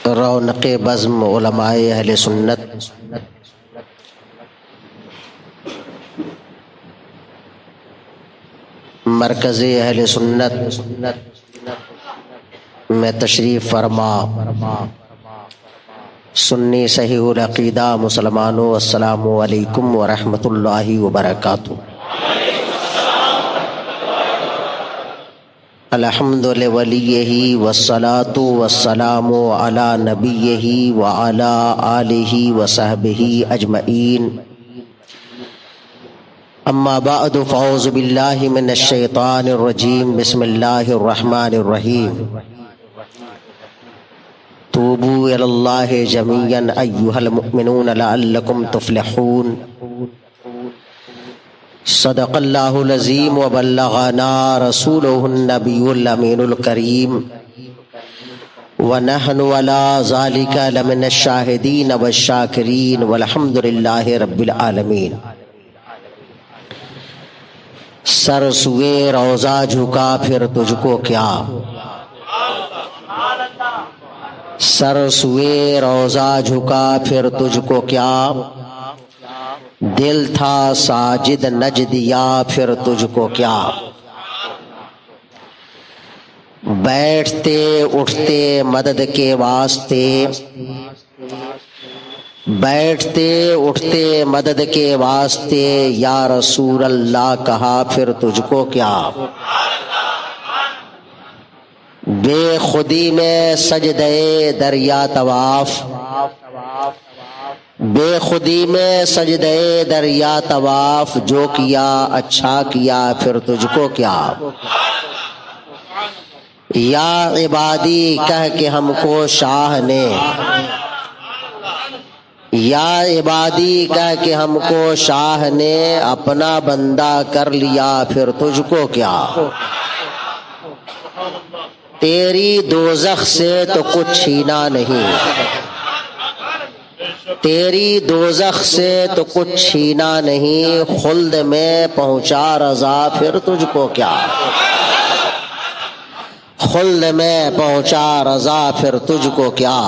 رونق بزم علماء اہل سنت مرکز اہل سنت میں تشریف فرما سنی صحیح العقیدہ مسلمانوں، السلام علیکم ورحمۃ اللہ وبرکاتہ۔ الحمد لولیہ والصلاة والسلام علی نبیہ وعلی آلہ وصحبہ اجمعین، اما بعد فاعوذ باللہ من الشیطان الرجیم، بسم اللہ الرحمن الرحیم۔ توبوا الی اللہ جميعا ایھا المؤمنون لعلکم تفلحون۔ صدق اللہ العظیم وبلغنا رسولہ النبی الامین الکریم، ونحن علی ذلک لمن الشاہدین والشاکرین، والحمد للہ رب العالمین۔ سر سوئے روضہ جھکا پھر تجھ کو کیا، سر سوئے روضہ جھکا پھر تجھ کو کیا، دل تھا ساجد نج دیا پھر تجھ کو کیا۔ بیٹھتے اٹھتے مدد کے واسطے، بیٹھتے اٹھتے مدد کے واسطے، یا رسول اللہ کہا پھر تجھ کو کیا۔ بے خودی میں سجدے دریا طواف، بے خودی میں سجدے دریا طواف، جو کیا اچھا کیا پھر تجھ کو کیا۔ یا عبادی کہہ کے ہم کو شاہ نے، یا عبادی کہہ کے ہم کو شاہ نے، اپنا بندہ کر لیا پھر تجھ کو کیا۔ تیری دوزخ سے تو کچھ چھینا نہیں، تیری دوزخ سے تو کچھ چھینا نہیں، خلد میں پہنچا رضا پھر تجھ کو کیا، خلد میں پہنچا رضا پھر تجھ کو کیا۔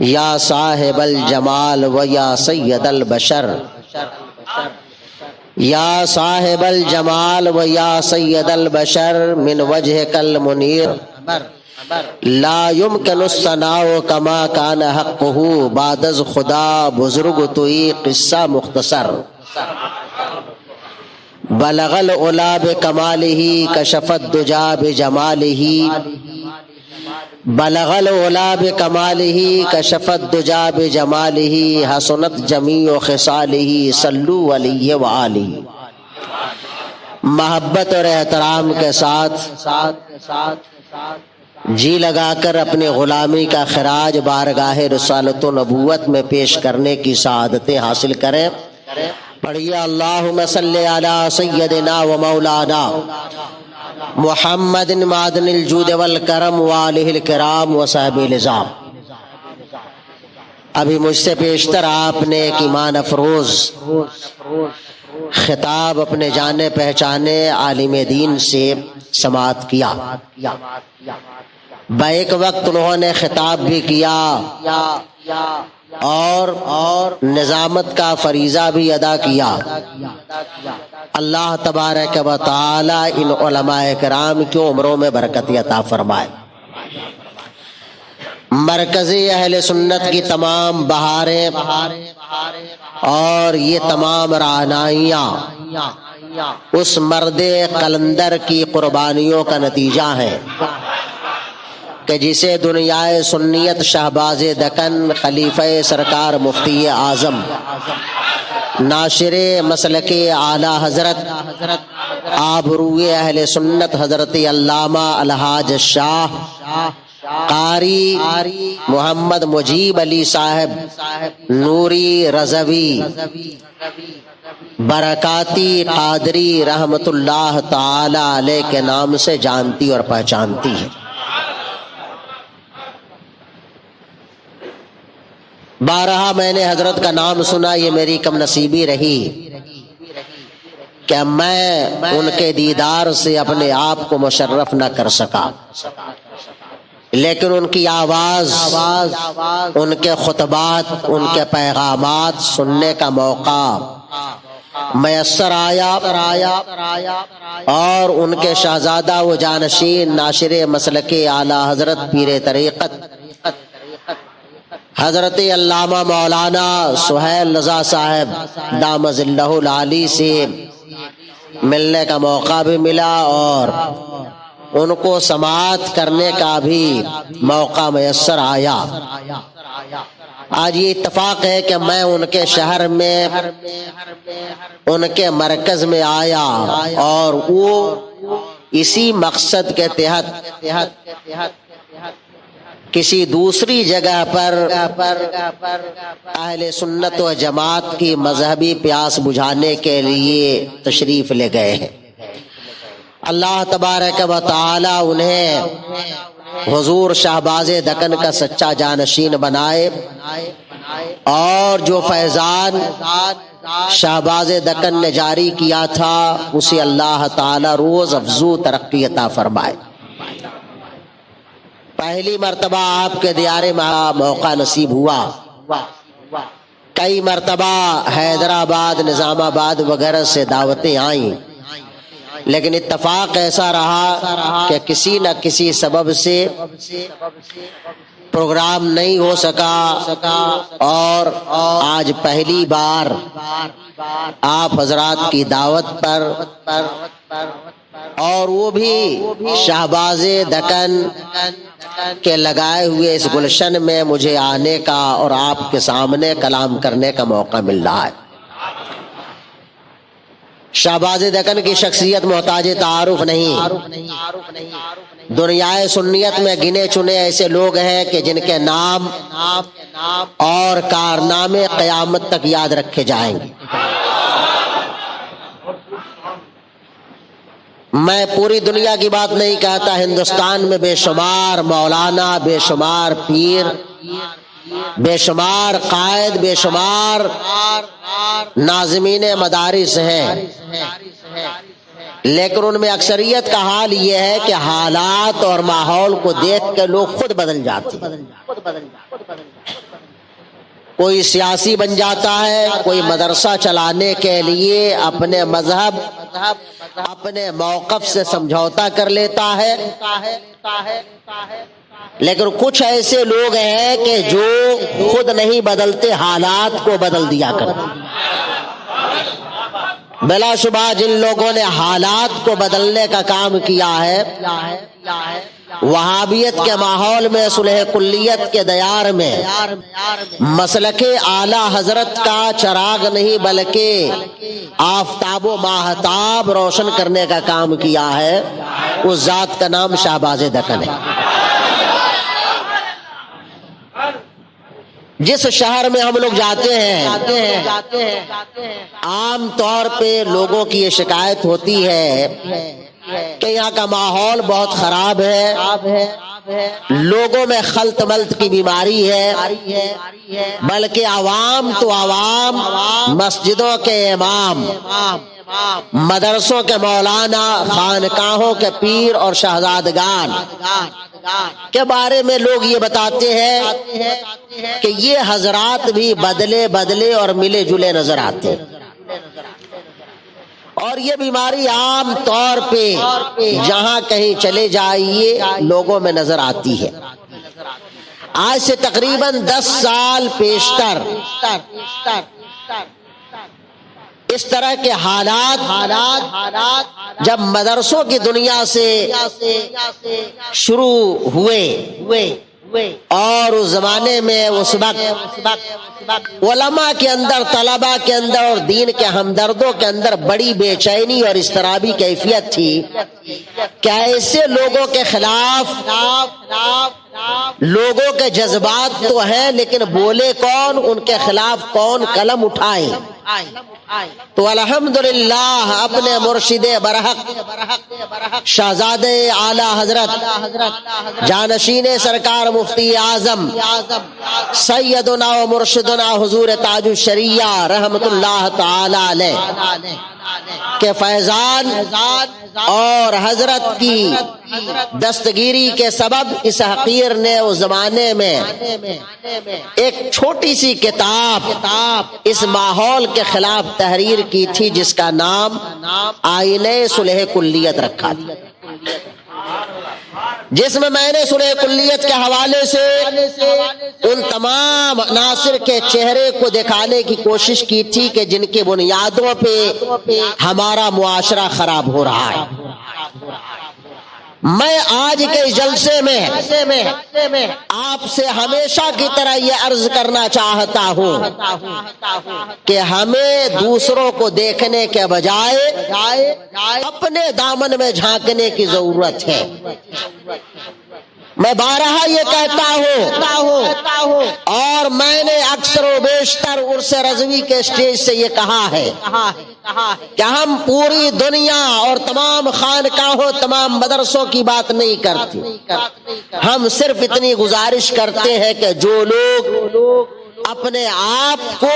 یا صاحب الجمال و یا سید البشر، یا صاحب الجمال و یا سید البشر، من وجہک المنیر لا یمکن الثناء کما کان حقہ، بعد از خدا بزرگ توئی قصہ مختصر۔ بلغ العلا بکمالہ کشف الدجا بجمالہ، بلغ العلا بکمالہ کشف الدجا بجمالہ، حسنت جمیع خصالہ صلوا علیہ وآلہ۔ محبت اور احترام کے ساتھ جی لگا کر اپنی غلامی کا خراج بارگاہ رسالت و نبوت میں پیش کرنے کی سعادتیں حاصل کریں۔ پڑھیے اللہم صلی علی سیدنا و مولانا محمد معدن الجود والکرم وآلہ الکرام وصحبہ العظام۔ ابھی مجھ سے پیشتر آپ نے ایک ایمان افروز خطاب اپنے جانے پہچانے عالم دین سے سماعت کیا۔ بیک وقت انہوں نے خطاب بھی کیا اور نظامت کا فریضہ بھی ادا کیا۔ اللہ تبارک و تعالی ان علماء کرام کی عمروں میں برکت عطا فرمائے۔ مرکزی اہل سنت کی تمام بہاریں اور یہ تمام رعنائیاں اس مرد قلندر کی قربانیوں کا نتیجہ ہیں کہ جسے دنیائے سنیت شہباز دکن، خلیفہ سرکار مفتی اعظم، ناشر مسلک اعلی حضرت آبروئے اہل سنت حضرت علامہ الحاج شاہ قاری محمد مجیب علی صاحب نوری رضوی برکاتی قادری رحمت اللہ تعالی علیہ کے نام سے جانتی اور پہچانتی ہے۔ بارہا میں نے حضرت کا نام سنا، یہ میری کم نصیبی رہی کہ میں ان کے دیدار سے اپنے آپ کو مشرف نہ کر سکا، لیکن ان کی آواز، ان کے خطبات، ان کے پیغامات سننے کا موقع میسر آیا، اور ان کے شہزادہ و جانشین ناشر مسلک اعلیٰ حضرت پیر طریقت حضرت علامہ مولانا سہیل رضا صاحب دام ظلہ العالی سے ملنے کا موقع بھی ملا اور ان کو سماعت کرنے کا بھی موقع میسر آیا۔ آج یہ اتفاق ہے کہ میں ان کے شہر میں، ان کے مرکز میں آیا اور وہ اسی مقصد کے تحت کسی دوسری جگہ پر اہل سنت و جماعت کی مذہبی پیاس بجھانے کے لیے تشریف لے گئے ہیں۔ اللہ تبارک و تعالی انہیں حضور شہباز دکن کا سچا جانشین بنائے، اور جو فیضان شہباز دکن نے جاری کیا تھا اسے اللہ تعالی روز افزو ترقی عطا فرمائے۔ پہلی مرتبہ آپ کے دیار موقع نصیب ہوا، کئی مرتبہ حیدرآباد، نظام آباد وغیرہ سے دعوتیں آئیں، لیکن اتفاق ایسا رہا کہ کسی نہ کسی سبب سے پروگرام نہیں ہو سکا، اور آج پہلی بار آپ حضرات کی دعوت پر، اور وہ بھی شہباز دکن کے لگائے ہوئے اس گلشن میں مجھے آنے کا اور آپ کے سامنے کلام کرنے کا موقع مل رہا ہے۔ شہباز دکن کی شخصیت محتاج تعارف نہیں، دنیائے سنیت میں گنے چنے ایسے لوگ ہیں کہ جن کے نام اور کارنامے قیامت تک یاد رکھے جائیں گے۔ میں پوری دنیا کی بات نہیں کہتا، ہندوستان میں بے شمار مولانا، بے شمار پیر، بے شمار قائد، بے شمار ناظمین مدارس ہیں، لیکن ان میں اکثریت کا حال یہ ہے کہ حالات اور ماحول کو دیکھ کے لوگ خود بدل جاتے ہیں۔ کوئی سیاسی بن جاتا ہے، کوئی مدرسہ چلانے کے لیے اپنے مذہب، اپنے موقف سے سمجھوتا کر لیتا ہے، لیکن کچھ ایسے لوگ ہیں کہ جو خود نہیں بدلتے، حالات کو بدل دیا کرتے۔ بلا شبہ جن لوگوں نے حالات کو بدلنے کا کام کیا ہے، وہابیت کے ماحول میں، صلح کلیت کے دیار میں مسلک اعلی حضرت کا چراغ نہیں بلکہ آفتاب و ماہتاب روشن کرنے کا کام کیا ہے، اس ذات کا نام شہباز دکن ہے۔ جس شہر میں ہم لوگ جاتے ہیں، عام طور پہ لوگوں کی یہ شکایت ہوتی ہے کہ یہاں کا ماحول بہت خراب ہے، لوگوں میں خلط ملط کی بیماری ہے، بلکہ عوام تو عوام، مسجدوں کے امام، مدرسوں کے مولانا، خانقاہوں کے پیر اور شہزادگان کے بارے میں لوگ یہ بتاتے ہیں کہ یہ حضرات بھی بدلے اور ملے جلے نظر آتے ہیں، اور یہ بیماری عام طور پہ جہاں کہیں چلے جائیے لوگوں میں نظر آتی ہے۔ آج سے تقریباً 10 سال پیشتر اس طرح کے حالات جب مدرسوں کی دنیا سے شروع ہوئے، اور اس زمانے میں اس وقت علماء کے اندر، طلباء کے اندر اور دین کے ہمدردوں کے اندر بڑی بے چینی اور اضطرابی کیفیت تھی کہ ایسے لوگوں کے خلاف لوگوں کے جذبات تو ہیں، لیکن بولے کون، ان کے خلاف کون قلم اٹھائے۔ تو الحمدللہ اپنے مرشد برحق شہزادے اعلی حضرت جانشین سرکار مفتی اعظم سیدنا و مرشدنا حضور تاج الشریعہ رحمت اللہ تعالی علیہ کے فیضان اور حضرت کی دستگیری کے سبب اس حقیر نے اس زمانے میں ایک چھوٹی سی کتاب اس ماحول کے خلاف تحریر کی تھی جس کا نام آئینہ صلح کلیت رکھا تھا، جس میں نے صلح کلیت کے حوالے سے ان تمام عناصر کے چہرے کو دکھانے کی کوشش کی تھی کہ جن کی بنیادوں پہ ہمارا معاشرہ خراب ہو رہا ہے۔ میں آج کے جلسے میں آپ سے ہمیشہ کی طرح یہ عرض کرنا چاہتا ہوں کہ ہمیں دوسروں کو دیکھنے کے بجائے اپنے دامن میں جھانکنے کی ضرورت ہے۔ میں بارہا یہ کہتا ہوں اور میں نے اکثر و بیشتر عرس رضوی کے اسٹیج سے یہ کہا ہے کہ ہم پوری دنیا اور تمام خانقاہوں تمام مدرسوں کی بات نہیں کرتے، ہم صرف اتنی گزارش کرتے ہیں کہ جو لوگ اپنے آپ کو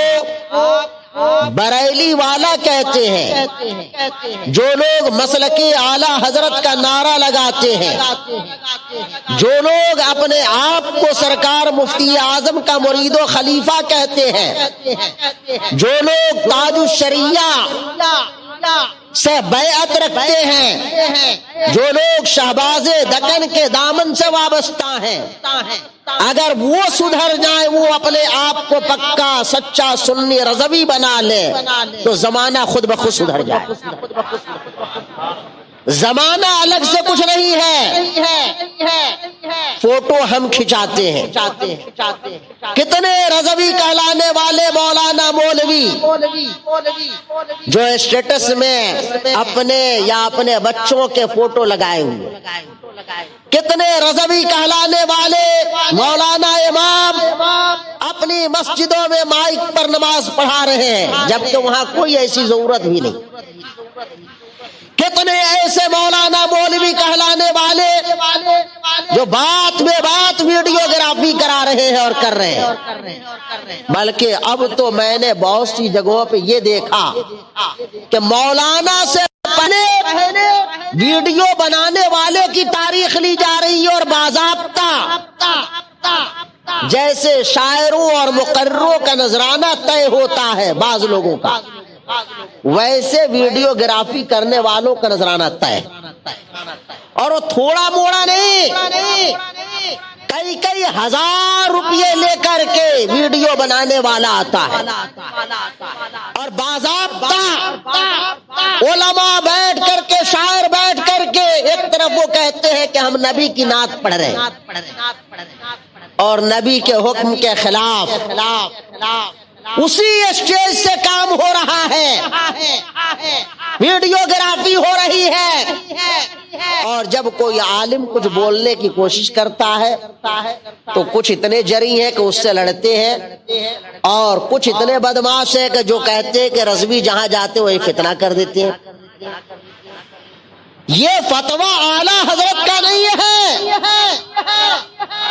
بریلی والا کہتے ہیں، جو لوگ مسلکی اعلی حضرت کا نعرہ لگاتے ہیں، جو لوگ اپنے آپ کو سرکار مفتی اعظم کا مرید و خلیفہ کہتے ہیں، جو لوگ تاج الشریعہ سے بیعت رکھتے ہیں، جو لوگ شہباز دکن کے دامن سے وابستہ ہیں، اگر وہ سدھر جائیں، وہ اپنے آپ کو پکا سچا سنی رضوی بنا لے تو زمانہ خود بخود سدھر جائے۔ زمانہ الگ سے کچھ نہیں ہے، فوٹو ہم کھچاتے ہیں۔ کتنے رضوی کہلانے والے مولانا مولوی جو اسٹیٹس میں اپنے یا اپنے بچوں کے فوٹو لگائے ہوئے، کتنے رضوی کہلانے والے مولانا امام اپنی مسجدوں میں مائک پر نماز پڑھا رہے ہیں جبکہ وہاں کوئی ایسی ضرورت بھی نہیں۔ کتنے ایسے مولانا مولوی کہلانے والے جو بات میں بات ویڈیوگرافی کرا رہے ہیں اور کر رہے ہیں، بلکہ اب تو میں نے بہت سی جگہوں پہ یہ دیکھا کہ مولانا سے پہلے ویڈیو بنانے والوں کی تاریخ لی جا رہی ہے اور باضابطہ جیسے شاعروں اور مقرروں کا نذرانہ طے ہوتا ہے بعض لوگوں کا، ویسے ویڈیوگرافی کرنے والوں کا نذرانہ طے، اور وہ تھوڑا موڑا نہیں، کئی ہزار روپے لے کر کے ویڈیو بنانے والا آتا ہے، اور باضابطہ علماء بیٹھ کر کے شاعر بیٹھ کر کے ایک طرف وہ کہتے ہیں کہ ہم نبی کی نعت پڑھ رہے ہیں اور نبی کے حکم کے خلاف اسی اسٹیج سے کام ہو رہا ہے، ویڈیوگرافی ہو رہی ہے، اور جب کوئی عالم کچھ بولنے کی کوشش کرتا ہے تو کچھ اتنے جری ہیں کہ اس سے لڑتے ہیں، اور کچھ اتنے بدماش ہیں کہ جو کہتے ہیں کہ رضوی جہاں جاتے وہی فتنہ کر دیتے ہیں۔ یہ فتویٰ اعلی حضرت کا نہیں ہے،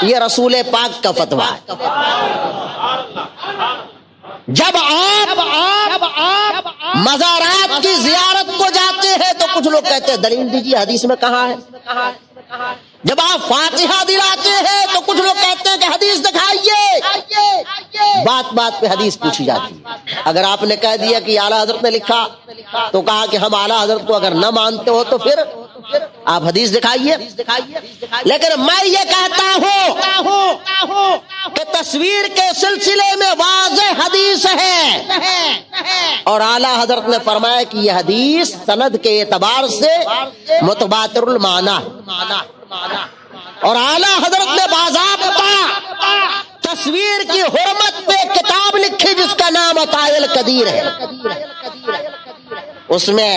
یہ رسول پاک کا فتویٰ ہے۔ جب آپ مزارات کی زیارت کو جاتے ہیں تو کچھ لوگ کہتے ہیں دلیل دیجیے، حدیث میں کہاں ہے؟ جب آپ فاتحہ دلاتے ہیں تو کچھ لوگ کہتے ہیں کہ حدیث دکھائیے، بات بات پہ حدیث پوچھی جاتی ہے۔ اگر آپ نے کہہ دیا کہ اعلیٰ حضرت نے لکھا تو کہا کہ ہم اعلیٰ حضرت کو اگر نہ مانتے ہو تو پھر آپ حدیث دکھائیے۔ لیکن میں یہ کہتا ہوں کہ تصویر کے سلسلے میں واضح حدیث ہے، اور اعلیٰ حضرت نے فرمایا کہ یہ حدیث سند کے اعتبار سے متواتر المعنی ہے، اور اعلیٰ حضرت نے باضابطہ تصویر کی حرمت پہ کتاب لکھی جس کا نام عطائے القدیر ہے۔ اس میں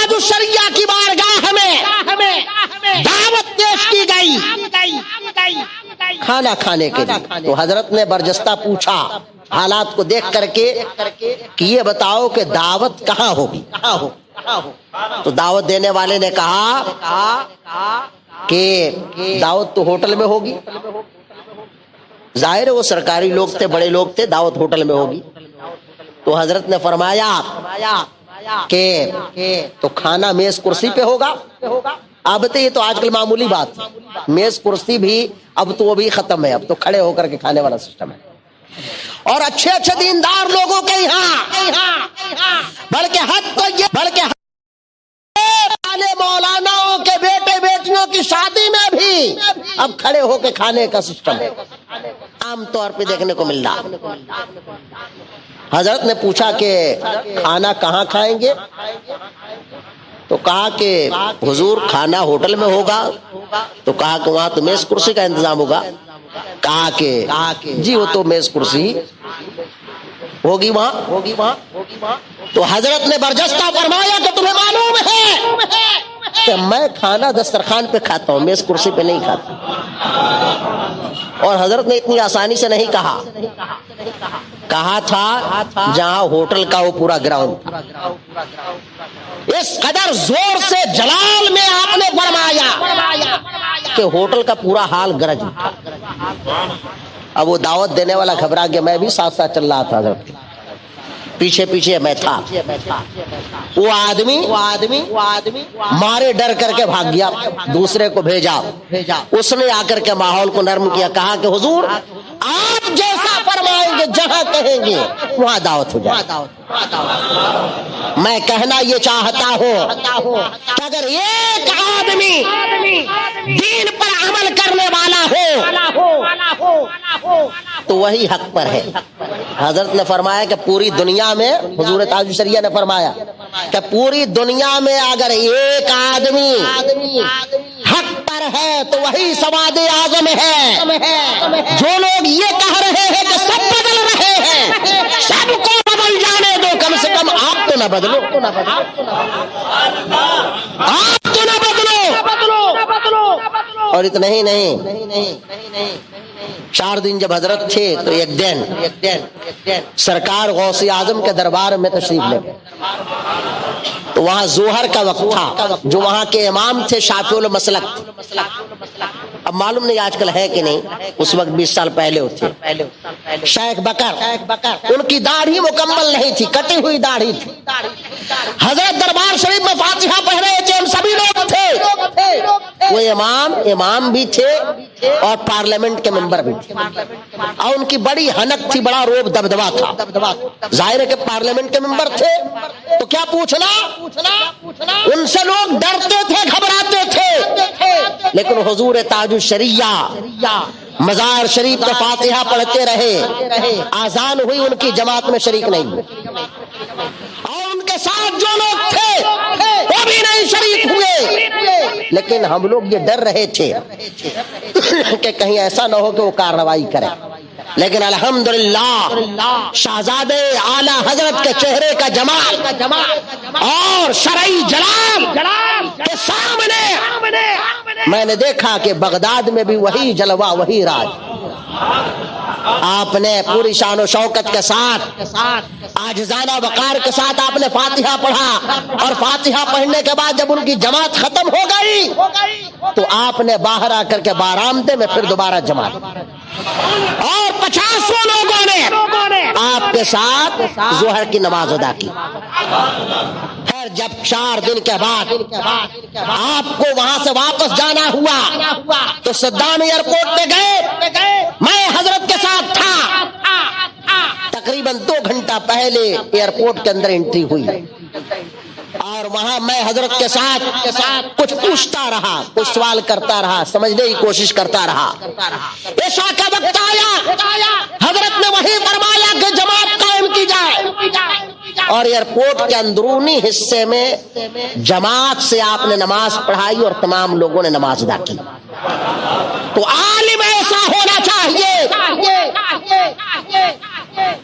تاج الشریعہ کی بارگاہ میں دعوت پیش کی گئی کھانا کھانے کے لیے. تو حضرت نے برجستہ پوچھا حالات کو دیکھ کر کے کہ یہ بتاؤ کہ دعوت کہاں ہوگی. تو دعوت دینے والے نے کہا کہ دعوت تو ہوٹل میں ہوگی. ظاہر ہے وہ سرکاری لوگ تھے, بڑے لوگ تھے, دعوت ہوٹل میں ہوگی. تو حضرت نے فرمایا کہ تو کھانا میز کرسی پہ ہوگا. اب تو یہ تو آج کل معمولی بات ہے, میز کرسی بھی اب تو وہ بھی ختم ہے, اب تو کھڑے ہو کر کے کھانے والا سسٹم ہے. اور اچھے اچھے دیندار لوگوں کے یہاں بلکہ مولاناؤں کے بیٹے بیٹیوں کی شادی میں بھی اب کھڑے ہو کے کھانے کا سسٹم عام طور پہ دیکھنے کو مل رہا. حضرت نے پوچھا کہ کھانا کہاں کھائیں گے؟ تو کہا کہ حضور کھانا ہوٹل میں ہوگا. تو کہا کہ وہاں تو میز کرسی کا انتظام ہوگا. کہا کہ جی وہ تو میز کرسی ہوگی وہاں. تو حضرت نے برجستہ فرمایا کہ تمہیں معلوم ہے کہ میں کھانا دسترخوان پہ کھاتا ہوں, میز کرسی پہ نہیں کھاتا. اور حضرت نے اتنی آسانی سے نہیں کہا تھا جہاں ہوٹل کا وہ پورا گراؤنڈ تھا. اس قدر زور سے جلال میں آپ نے فرمایا کہ ہوٹل کا پورا حال گرج. اب وہ دعوت دینے والا گھبرا گیا, میں بھی ساتھ ساتھ چل رہا تھا حضرت کے پیچھے پیچھے میں تھا. وہ آدمی مارے ڈر کر کے بھاگ گیا, دوسرے کو بھیجا. اس نے آ کر کے ماحول کو نرم کیا, کہا کہ حضور آپ جیسا فرمائیں گے جہاں کہیں گے وہاں دعوت ہو جائے. میں کہنا یہ چاہتا ہوں کہ اگر ایک آدمی دین پر عمل کرنے والا ہو تو وہی حق پر ہے. حضرت نے فرمایا کہ پوری دنیا میں, حضور تاج الشریعہ نے فرمایا کہ پوری دنیا میں اگر ایک آدمی حق پر ہے تو وہی سواد اعظم ہے. جو لوگ یہ کہہ رہے ہیں کہ سب بدل رہے ہیں, سب کو بدل جانے دو, کم سے کم آپ تو نہ بدلو, آپ تو نہ بدلو. اور اتنا ہی نہیں, 4 دن جب حضرت تھے تو ایک دن سرکار غوث اعظم کے دربار میں تشریف لے گئے. تو وہاں ظہر کا وقت تھا. جو وہاں کے امام تھے شافعی المسلک, اب معلوم نہیں آج کل ہے کہ نہیں, اس وقت 20 سال پہلے ہوتے, شیخ بکر, ان کی داڑھی مکمل نہیں تھی, کٹی ہوئی داڑھی تھی. حضرت دربار شریف میں فاتحہ پڑھ رہے تھے, ہم سبھی لوگ تھے. وہ امام بھی تھے اور پارلیمنٹ کے ممبر بھی تھے, اور ان کی بڑی حنک تھی, بڑا روب دبدبا تھا. ظاہر ہے کہ پارلیمنٹ کے ممبر تھے تو کیا پوچھنا, ان سے لوگ ڈرتے تھے, گھبراتے تھے. لیکن حضور تاج الشریعہ مزار شریف کا فاتحہ پڑھتے رہے, آذان ہوئی, ان کی جماعت میں شریک نہیں ہوئے, اور ان کے ساتھ جو لوگ تھے وہ بھی نہیں شریک ہوئے. لیکن ہم لوگ یہ ڈر رہے تھے کہ کہیں ایسا نہ ہو کہ وہ کارروائی کرے. لیکن الحمدللہ شہزادے اعلی حضرت کے چہرے کا جمال اور شرعی جلال کے سامنے میں نے دیکھا کہ بغداد میں بھی وہی جلوہ, وہی راج. آپ نے پوری شان و شوکت کے ساتھ, عاجزانہ وقار کے ساتھ آپ نے فاتحہ پڑھا, اور فاتحہ پڑھنے کے بعد جب ان کی جماعت ختم ہو گئی تو آپ نے باہر آ کر کے بارآمدے میں پھر دوبارہ جماعت, اور 50 لوگوں نے آپ کے ساتھ ظہر کی نماز ادا کی. پھر جب 4 دن کے بعد آپ کو وہاں سے واپس جانا ہوا تو صدام ایئرپورٹ پہ گئے, میں حضرت کے ساتھ تھا. تقریباً 2 گھنٹہ پہلے ایئرپورٹ کے اندر انٹری ہوئی, اور وہاں میں حضرت کے ساتھ کچھ پوچھتا رہا, کچھ سوال کرتا رہا, سمجھنے کی کوشش کرتا رہا. عشاء کا وقت آیا, حضرت نے وہی فرمایا کہ جماعت قائم کی جائے, اور ایئرپورٹ کے اندرونی حصے میں جماعت سے آپ نے نماز پڑھائی اور تمام لوگوں نے نماز ادا کی. تو عالم ایسا ہونا چاہیے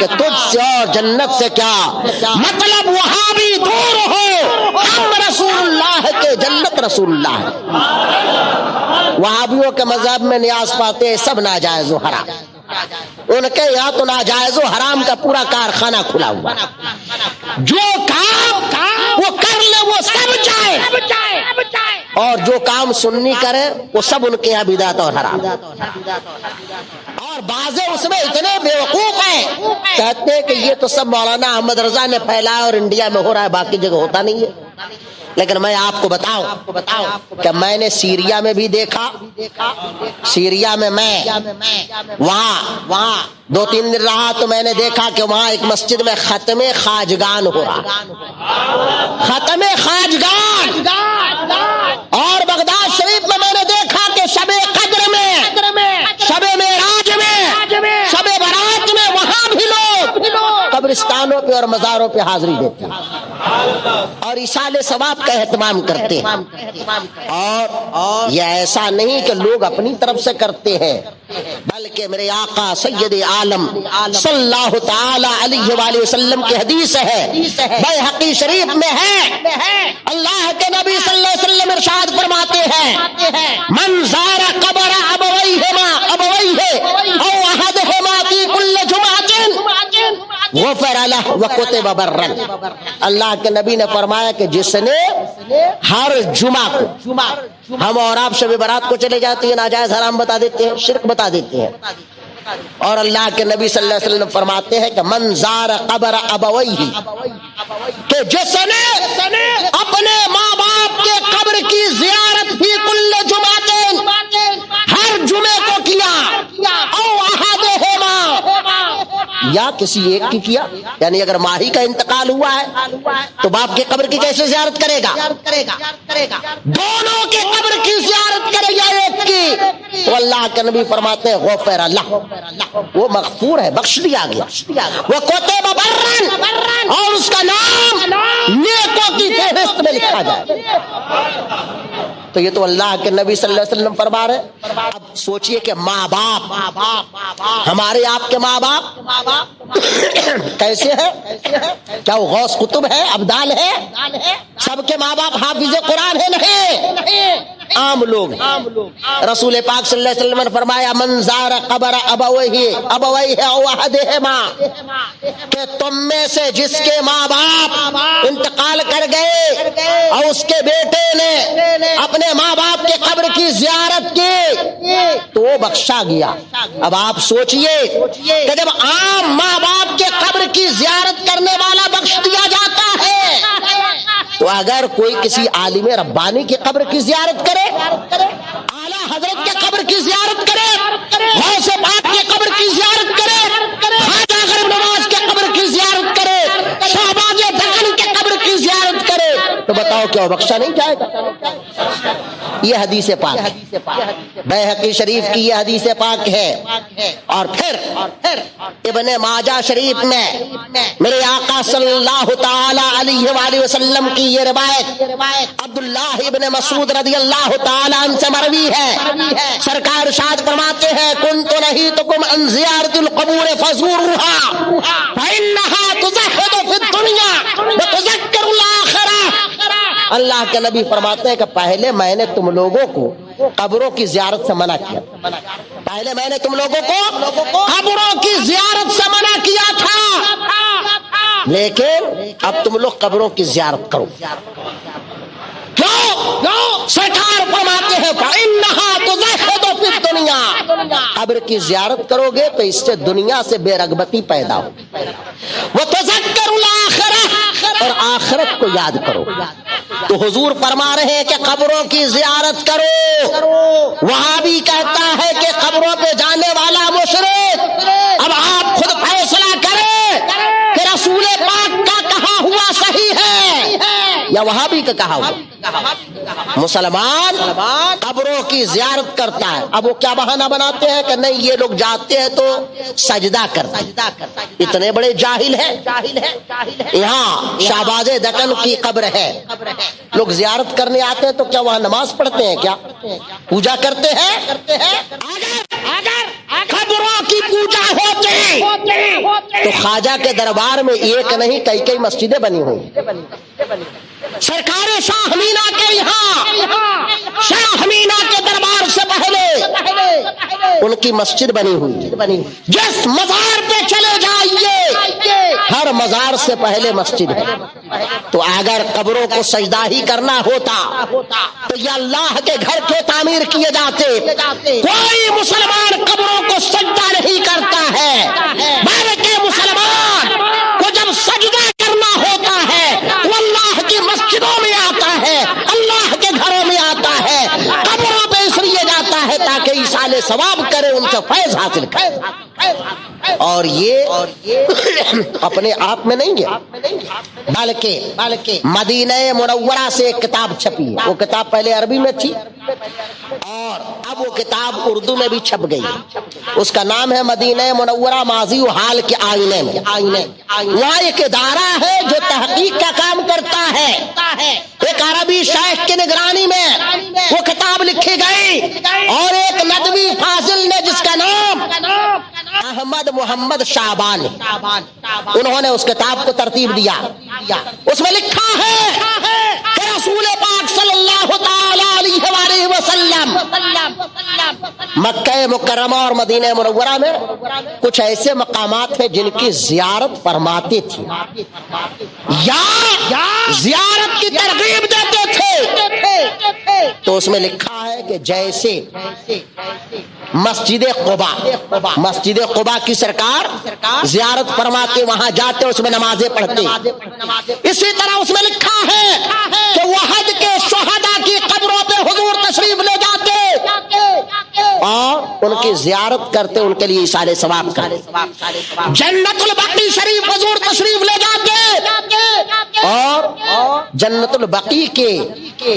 کہ تجھ سے اور جنت سے کیا مطلب، وہاں بھی دور ہو، ہم رسول اللہ کے، جنت رسول اللہ ہے۔ وہابیوں کے مذہب میں نیاز پاتے ہیں سب ناجائز و حرام، ان کے یہاں تو ناجائز و حرام کا پورا کارخانہ کھلا ہوا، جو کام وہ کر لے وہ سب جائے، اور جو کام سنی کرے وہ سب ان کے یہاں بدعت اور حرام۔ اور بعض اس میں اتنے بیوقوف ہیں، کہتے ہیں کہ یہ تو سب مولانا احمد رضا نے پھیلایا اور انڈیا میں ہو رہا ہے، باقی جگہ ہوتا نہیں ہے۔ لیکن میں آپ کو بتاؤں کہ میں نے سیریا میں بھی دیکھا، سیریا میں وہاں 2-3 دن رہا تو میں نے دیکھا کہ وہاں ایک مسجد میں ختم خواجگان ہو رہا، ختم خواجگان۔ اور بغداد شریف میں نے دیکھا کہ شب قدر میں، شب معراج میں، شب برات میں وہاں بھی لوگ قبرستانوں پہ اور مزاروں پہ حاضری دیتے ہیں اور ایصال ثواب کا اہتمام کرتے ہیں۔ اور یہ ایسا نہیں کہ لوگ اپنی طرف سے کرتے ہیں، بلکہ میرے آقا سید عالم صلی اللہ تعالی علیہ وآلہ وسلم کی حدیث ہے، بیہقی شریف میں ہے، اللہ کے نبی صلی اللہ علیہ وسلم ارشاد فرماتے ہیں، من زار قبر ابویہما او احدہما فی کل جمعہ غفر لہ وکتب برا۔ اللہ کے نبی نے فرمایا کہ جس نے ہر جمعہ کو، ہم اور آپ شب برات کو چلے جاتے ہیں، ناجائز حرام بتا دیتے ہیں، شرک بتا دیتے ہیں، اور اللہ کے نبی صلی اللہ علیہ وسلم فرماتے ہیں کہ من زار قبر ابویہ، کہ جس نے اپنے ماں باپ کے قبر کی زیارت فی کل جمعہ، ہر جمعے کو کیا، او احدہما، یا کسی ایک کی کیا، یعنی اگر ماہی کا انتقال ہوا ہے تو باپ کے قبر کی کیسے زیارت کرے گا؟ دونوں کے قبر کی زیارت کرے یا ایک کی، تو اللہ کے نبی فرماتے ہیں غفر لہ، وہ مغفور ہے، بخش دیا گیا، وہ کتب برا، اور اس کا نام نیکوں کی فہرست میں لکھا جائے۔ تو یہ تو اللہ کے نبی صلی اللہ علیہ وسلم فرما رہے۔ اب سوچئے کہ ماں باپ، ہمارے آپ کے ماں باپ کیسے ہیں؟ کیا وہ غوث قطب ہے، ابدال ہے؟ سب کے ماں باپ حافظ قرآن ہے؟ نہیں، عام لوگ۔ رسول پاک صلی اللہ علیہ وسلم نے فرمایا من زار قبر ابویہ او احدہما، کہ تم میں سے جس کے ماں باپ انتقال کر گئے اور اس کے بیٹے نے اپنے ماں باپ کے قبر کی زیارت کی تو وہ بخشا گیا۔ اب آپ سوچئے کہ جب عام ماں باپ کے قبر کی زیارت کرنے والا بخش دیا جاتا ہے، تو اگر کوئی کسی عالم ربانی کی قبر کی زیارت کرے، اعلیٰ حضرت کے قبر کی زیارت کرے، غوث پاک کے قبر کی زیارت کرے، خواجہ غریب نواز کے قبر کی زیارت کرے، شہباز دکن کے قبر کی زیارت کرے، تو بتاؤ کیا وہ بخشا نہیں جائے گا؟ یہ حدیث پاک، بیہقی شریف کی یہ حدیث پاک ہے۔ اور پھر ابن ماجہ شریف میں میرے آقا صلی اللہ تعالی علیہ وآلہ وسلم کی یہ روایت عبداللہ ابن مسعود رضی اللہ تعالی عنہ سے مروی ہے، سرکار ارشاد فرماتے ہیں کنت نہیتکم عن زیارت القبور فزوروها فإنها تزهد في الدنيا وتذکر الآخرہ۔ اللہ کے نبی فرماتے ہیں کہ پہلے میں نے تم لوگوں کو قبروں کی زیارت سے منع کیا، پہلے میں نے تم لوگوں کو قبروں کی زیارت سے منع کیا تھا، لیکن اب تم لوگ قبروں کی زیارت کرو۔ کیوں؟ سرکار فرماتے ہیں فَإِنَّهَا تُزَهِّدُ فِي الدُّنْيَا، قبر کی زیارت کرو گے تو اس سے دنیا سے بے رغبتی پیدا ہو، وَتُذَكَّرُ الْآخِرَةَ، اور آخرت کو یاد کرو۔ تو حضور فرما رہے ہیں کہ قبروں کی زیارت کرو۔ وہاں بھی کہتا ہے کہ قبروں پہ جانے والا مشرک۔ اب آپ خود فیصلہ کریں کہ رسول پاک کا کہا ہوا صحیح ہے یا وہاں بھی کا کہا ہوا۔ مسلمان قبروں کی زیارت کرتا ہے، اب وہ کیا بہانہ بناتے ہیں کہ نہیں یہ لوگ جاتے ہیں تو سجدہ کرتے، اتنے بڑے جاہل ہیں۔ یہاں شہباز دکن کی قبر ہے، لوگ زیارت کرنے آتے ہیں تو کیا وہاں نماز پڑھتے ہیں؟ کیا پوجا کرتے ہیں؟ قبروں کی پوجا ہوتی تو خواجہ کے دربار میں ایک نہیں کئی کئی مسجدیں بنی ہوئی. سرکار شاہ مینا کے یہاں شاہ مینا کے دربار سے پہلے ان کی مسجد بنی ہوئی. جس مزار پہ چلے جائیے ہر مزار سے پہلے مسجد ہے. تو اگر قبروں کو سجدہ ہی کرنا ہوتا تو یہ اللہ کے گھر کے تعمیر کیے جاتے. کوئی مسلمان قبروں کو سجدہ نہیں کرتا ہے بلکہ مسلمان کو جب سجدہ کرنا ہوتا ہے وہ اللہ کی مسجدوں میں آتا ہے, اللہ کے گھروں میں آتا ہے. قبروں پہ اس لیے جاتا ہے تاکہ ایصال ثواب کرے, ان سے فیض حاصل کرے. اور یہ اپنے آپ میں نہیں ہے بلکہ مدینہ منورہ سے ایک کتاب چھپی ہے. وہ کتاب پہلے عربی میں تھی اور اب وہ کتاب اردو میں بھی چھپ گئی. اس کا نام ہے مدینہ منورہ ماضی و حال کے آئینے میں. وہاں ایک ادارہ ہے جو تحقیق کا کام کرتا ہے. ایک عربی شیخ کی نگرانی میں وہ کتاب لکھی گئی اور ایک ندوی فاضل نے جس کا نام احمد محمد شعبان, انہوں نے اس کتاب کو ترتیب دیا. اس میں لکھا ہے کہ رسول پاک صلی اللہ تعالی علیہ وآلہ وسلم مکہ مکرمہ اور مدینہ منورہ میں کچھ ایسے مقامات ہیں جن کی زیارت فرماتے تھے یا زیارت کی ترغیب دیتے تھے. تو اس میں لکھا ہے کہ جیسے مسجد قباء کی سرکار زیارت فرما کے وہاں جاتے اس میں نمازیں پڑھتے, اسی طرح اس میں لکھا ہے کہ وحد کے شہداء کی قبروں پہ حضور تشریف لے جاتے اور ان کی زیارت کرتے, ان کے لیے ایصال ثواب کرتے. جنت البقیع شریف حضور تشریف لے جاتے اور جنت البقیع کے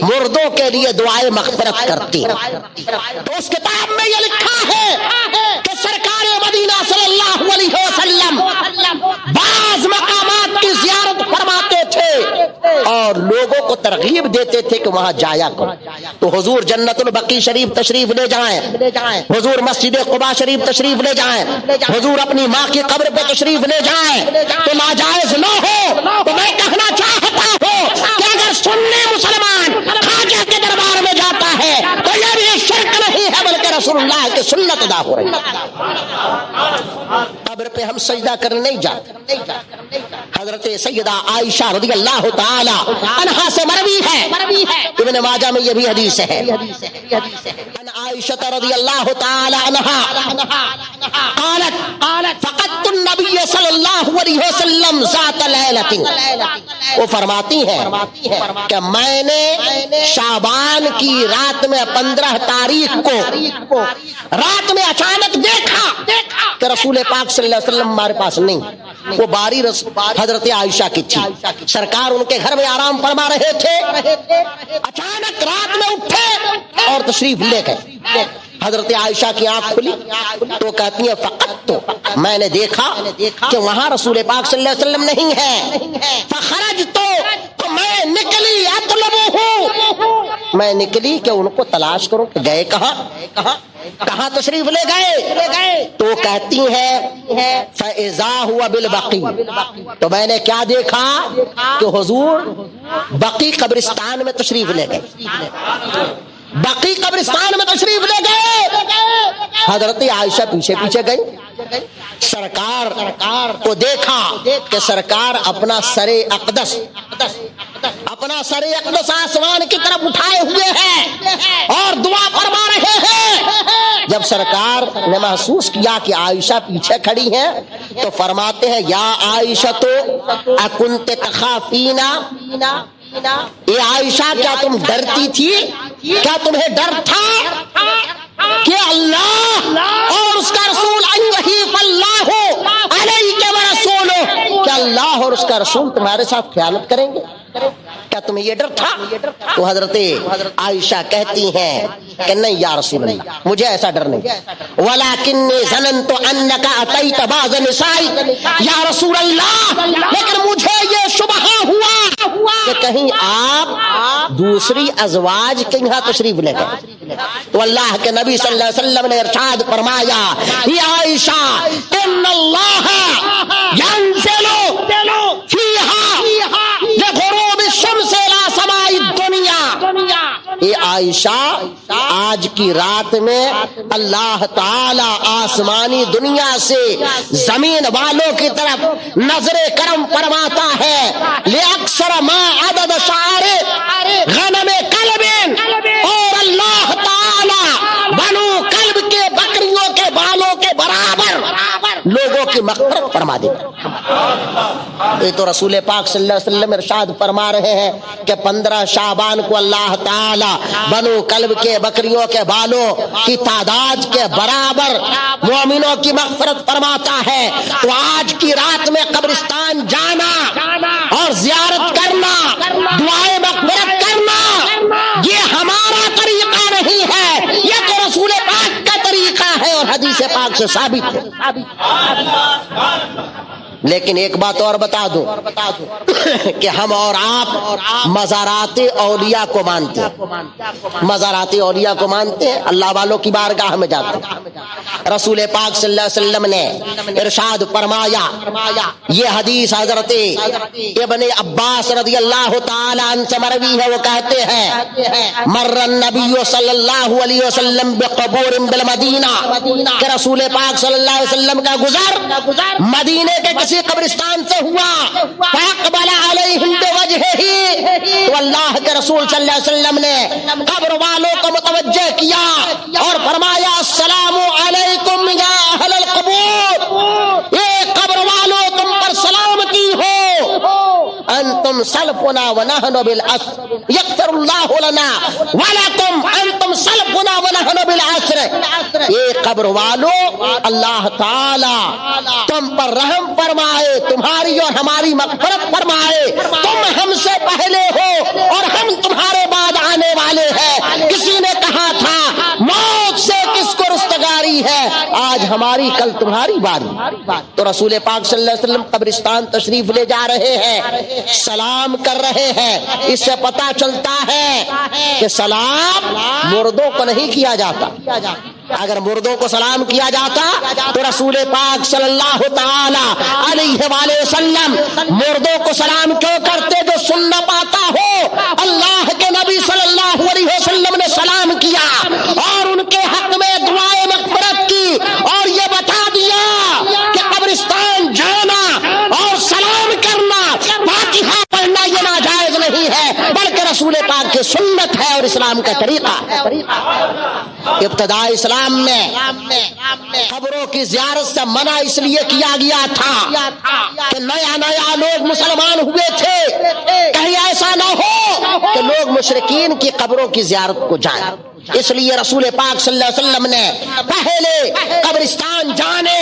مردوں کے لیے دعائیں مغفرت کرتے. تو اس کتاب میں یہ لکھا ہے کہ سرکار مدینہ صلی اللہ علیہ وسلم بعض مقامات کی زیارت فرماتے تھے اور لوگوں کو ترغیب دیتے تھے کہ وہاں جایا کرو. تو حضور جنت البقیع شریف تشریف لے جائیں, حضور مسجد قباء شریف تشریف لے جائیں, حضور اپنی ماں کی قبر پہ تشریف لے جائیں تو ناجائز نہ ہو. تو میں کہنا چاہتا ہوں کہ اگر سنی مسلمان خواجہ کے دربار میں جاتا ہے تو یہ بھی شرک نہیں ہے بلکہ رسول اللہ کی سنت ادا ہو رہی ہے. قبر پہ ہم سجدہ کرنے نہیں جاتے. حضرت سیدہ عائشہ رضی اللہ تعالی عنہا سے مروی ہے, ابن ماجہ میں یہ بھی حدیث ہے, ان عائشہ رضی اللہ تعالی عنہا قالت فقدت النبی صلی اللہ علیہ وسلم ذات لیلۃ, وہ فرماتی ہیں کہ میں نے شعبان کی رات میں 15 تاریخ کو رات میں اچانک دیکھا کہ رسول پاک صلی اللہ علیہ وسلم ہمارے پاس نہیں. وہ باری حضرت عائشہ کی تھی, سرکار ان کے گھر میں آرام فرما رہے تھے, اچانک رات میں اٹھے اور تشریف لے گئے. حضرت عائشہ کی آنکھ کھلی تو کہتی ہیں فقط تو میں نے دیکھا کہ وہاں رسول پاک صلی اللہ علیہ وسلم نہیں ہے. فخرجت تو میں نکلی اطلبہ, میں نکلی کہ ان کو تلاش کروں کہ گئے کہاں تشریف لے گئے. تو کہتی ہے فَإِذَا هُوَ بِالْبَقِيعِ, تو میں نے کیا دیکھا کہ حضور بقیع قبرستان میں تشریف لے گئے, بقیع قبرستان میں تشریف لے گئے. حضرت عائشہ پیچھے پیچھے گئی, سرکار کو دیکھا کہ سرکار اپنا سر اقدس آسمان کی طرف اٹھائے ہوئے ہیں اور دعا فرما رہے ہیں. جب سرکار نے محسوس کیا کہ عائشہ پیچھے کھڑی ہیں تو فرماتے ہیں یا عائشہ تو اکنت تخافینا, اے عائشہ کیا تم ڈرتی تھی, کیا تمہیں ڈر تھا کہ اللہ اور اس کا رسول اللہ علیہ ورسولہ, کیا اللہ اور اس کا رسول تمہارے ساتھ خیانت کریں گے, کیا تمہیں یہ ڈر تھا؟ تو حضرت عائشہ کہتی ہیں کہ نہیں یا رسول اللہ, مجھے ایسا ڈر نہیں. وَلَكِنِّي ظَنَنْتُ أَنَّكَ أَتَيْتَ بَعْضَ نِسَائِكَ یا رسول اللہ, لیکن مجھے یہ شبہ ہوا کہ کہیں آپ دوسری ازواج کے یہاں تشریف لے گئے تو اللہ کے نبی صلی اللہ علیہ وسلم نے ارشاد فرمایا یا عائشہ ان اللہ ينزل فیہا لغروب الشمس الى سماء الدنیا. اے عائشہ آج کی رات میں اللہ تعالی آسمانی دنیا سے زمین والوں کی طرف نظر کرم فرماتا ہے لأکثر ما عدد شعر غنم کلب, اور اللہ تعالی بنو کلب کے بکریوں کے بالوں کے برابر لوگوں کی مغفرت فرما دے. یہ تو رسول پاک صلی اللہ علیہ وسلم ارشاد فرما رہے ہیں کہ 15 شعبان کو اللہ تعالی بنو کلب کے بکریوں کے بالوں کی تعداد کے برابر مومنوں کی مغفرت فرماتا ہے. تو آج کی رات میں قبرستان جانا اور زیارت کرنا, دعائیں مغفرت کرنا, یہ ہمارا طریقہ نہیں ہے, یہ تو رسول پاک کا طریقہ ہے اور حدیث پاک سے ثابت ہے. لیکن ایک بات اور بتا دوں کہ ہم اور آپ مزارات اولیاء کو مانتے ہیں, مزارات اولیاء کو مانتے ہیں, اللہ والوں کی بارگاہ میں جاتے ہیں. رسول پاک صلی اللہ علیہ وسلم نے ارشاد فرمایا, یہ حدیث حضرت ابن عباس رضی اللہ تعالی عنہ سے مروی ہے, وہ کہتے ہیں مر النبی صلی اللہ علیہ وسلم بقبور بالمدینہ, کہ رسول پاک صلی اللہ علیہ وسلم کا گزر مدینے کے کسی قبرستان سے ہوا, فاقبل علیہم بوجہہ, تو اللہ کے رسول صلی اللہ علیہ وسلم نے قبر والوں کو متوجہ کیا اور فرمایا السلام علیکم یا اہل القبور, اے قبر والوں تم پر سلامتی ہو, انتم سلفنا ونحن بالعصر یغفر اللہ لنا ولکم انتم سلفنا ونحن بالعصر. اے قبر والوں اللہ تعالی تم پر رحم فرمائے, تمہاری اور ہماری مغفرت فرمائے, تم ہم سے پہلے ہو اور ہم تمہارے بعد آنے والے ہیں. کسی نے کہا تھا موت سے کس کو رستگاری ہے, آج ہماری کل تمہاری باری. تو رسول پاک صلی اللہ علیہ وسلم قبرستان تشریف لے جا رہے ہیں, سلام کر رہے ہیں. اس سے پتا چلتا ہے کہ سلام مردوں کو نہیں کیا جاتا. اگر مردوں کو سلام کیا جاتا تو رسول پاک صلی اللہ تعالی علیہ وآلہ وسلم مردوں کو سلام کیوں کرتے جو سن نہ پاتا ہو. اللہ کے نبی صلی اللہ علیہ وسلم نے سلام کیا اور ان کے حق میں دعائیں مغفرت کی اور یہ بتا دیا کہ قبرستان جانا اور سلام کرنا, فاتحہ پڑھنا یہ ناجائز نہیں ہے بلکہ رسول پاک کی سنت ہے اور اسلام کا طریقہ ہے. ابتدائی اسلام میں قبروں کی زیارت سے منع اس لیے کیا گیا تھا کہ نیا نیا لوگ مسلمان ہوئے تھے, کہیں ایسا نہ ہو کہ لوگ مشرکین کی قبروں کی زیارت کو جائیں. اس لیے رسول پاک صلی اللہ علیہ وسلم نے پہلے قبرستان جانے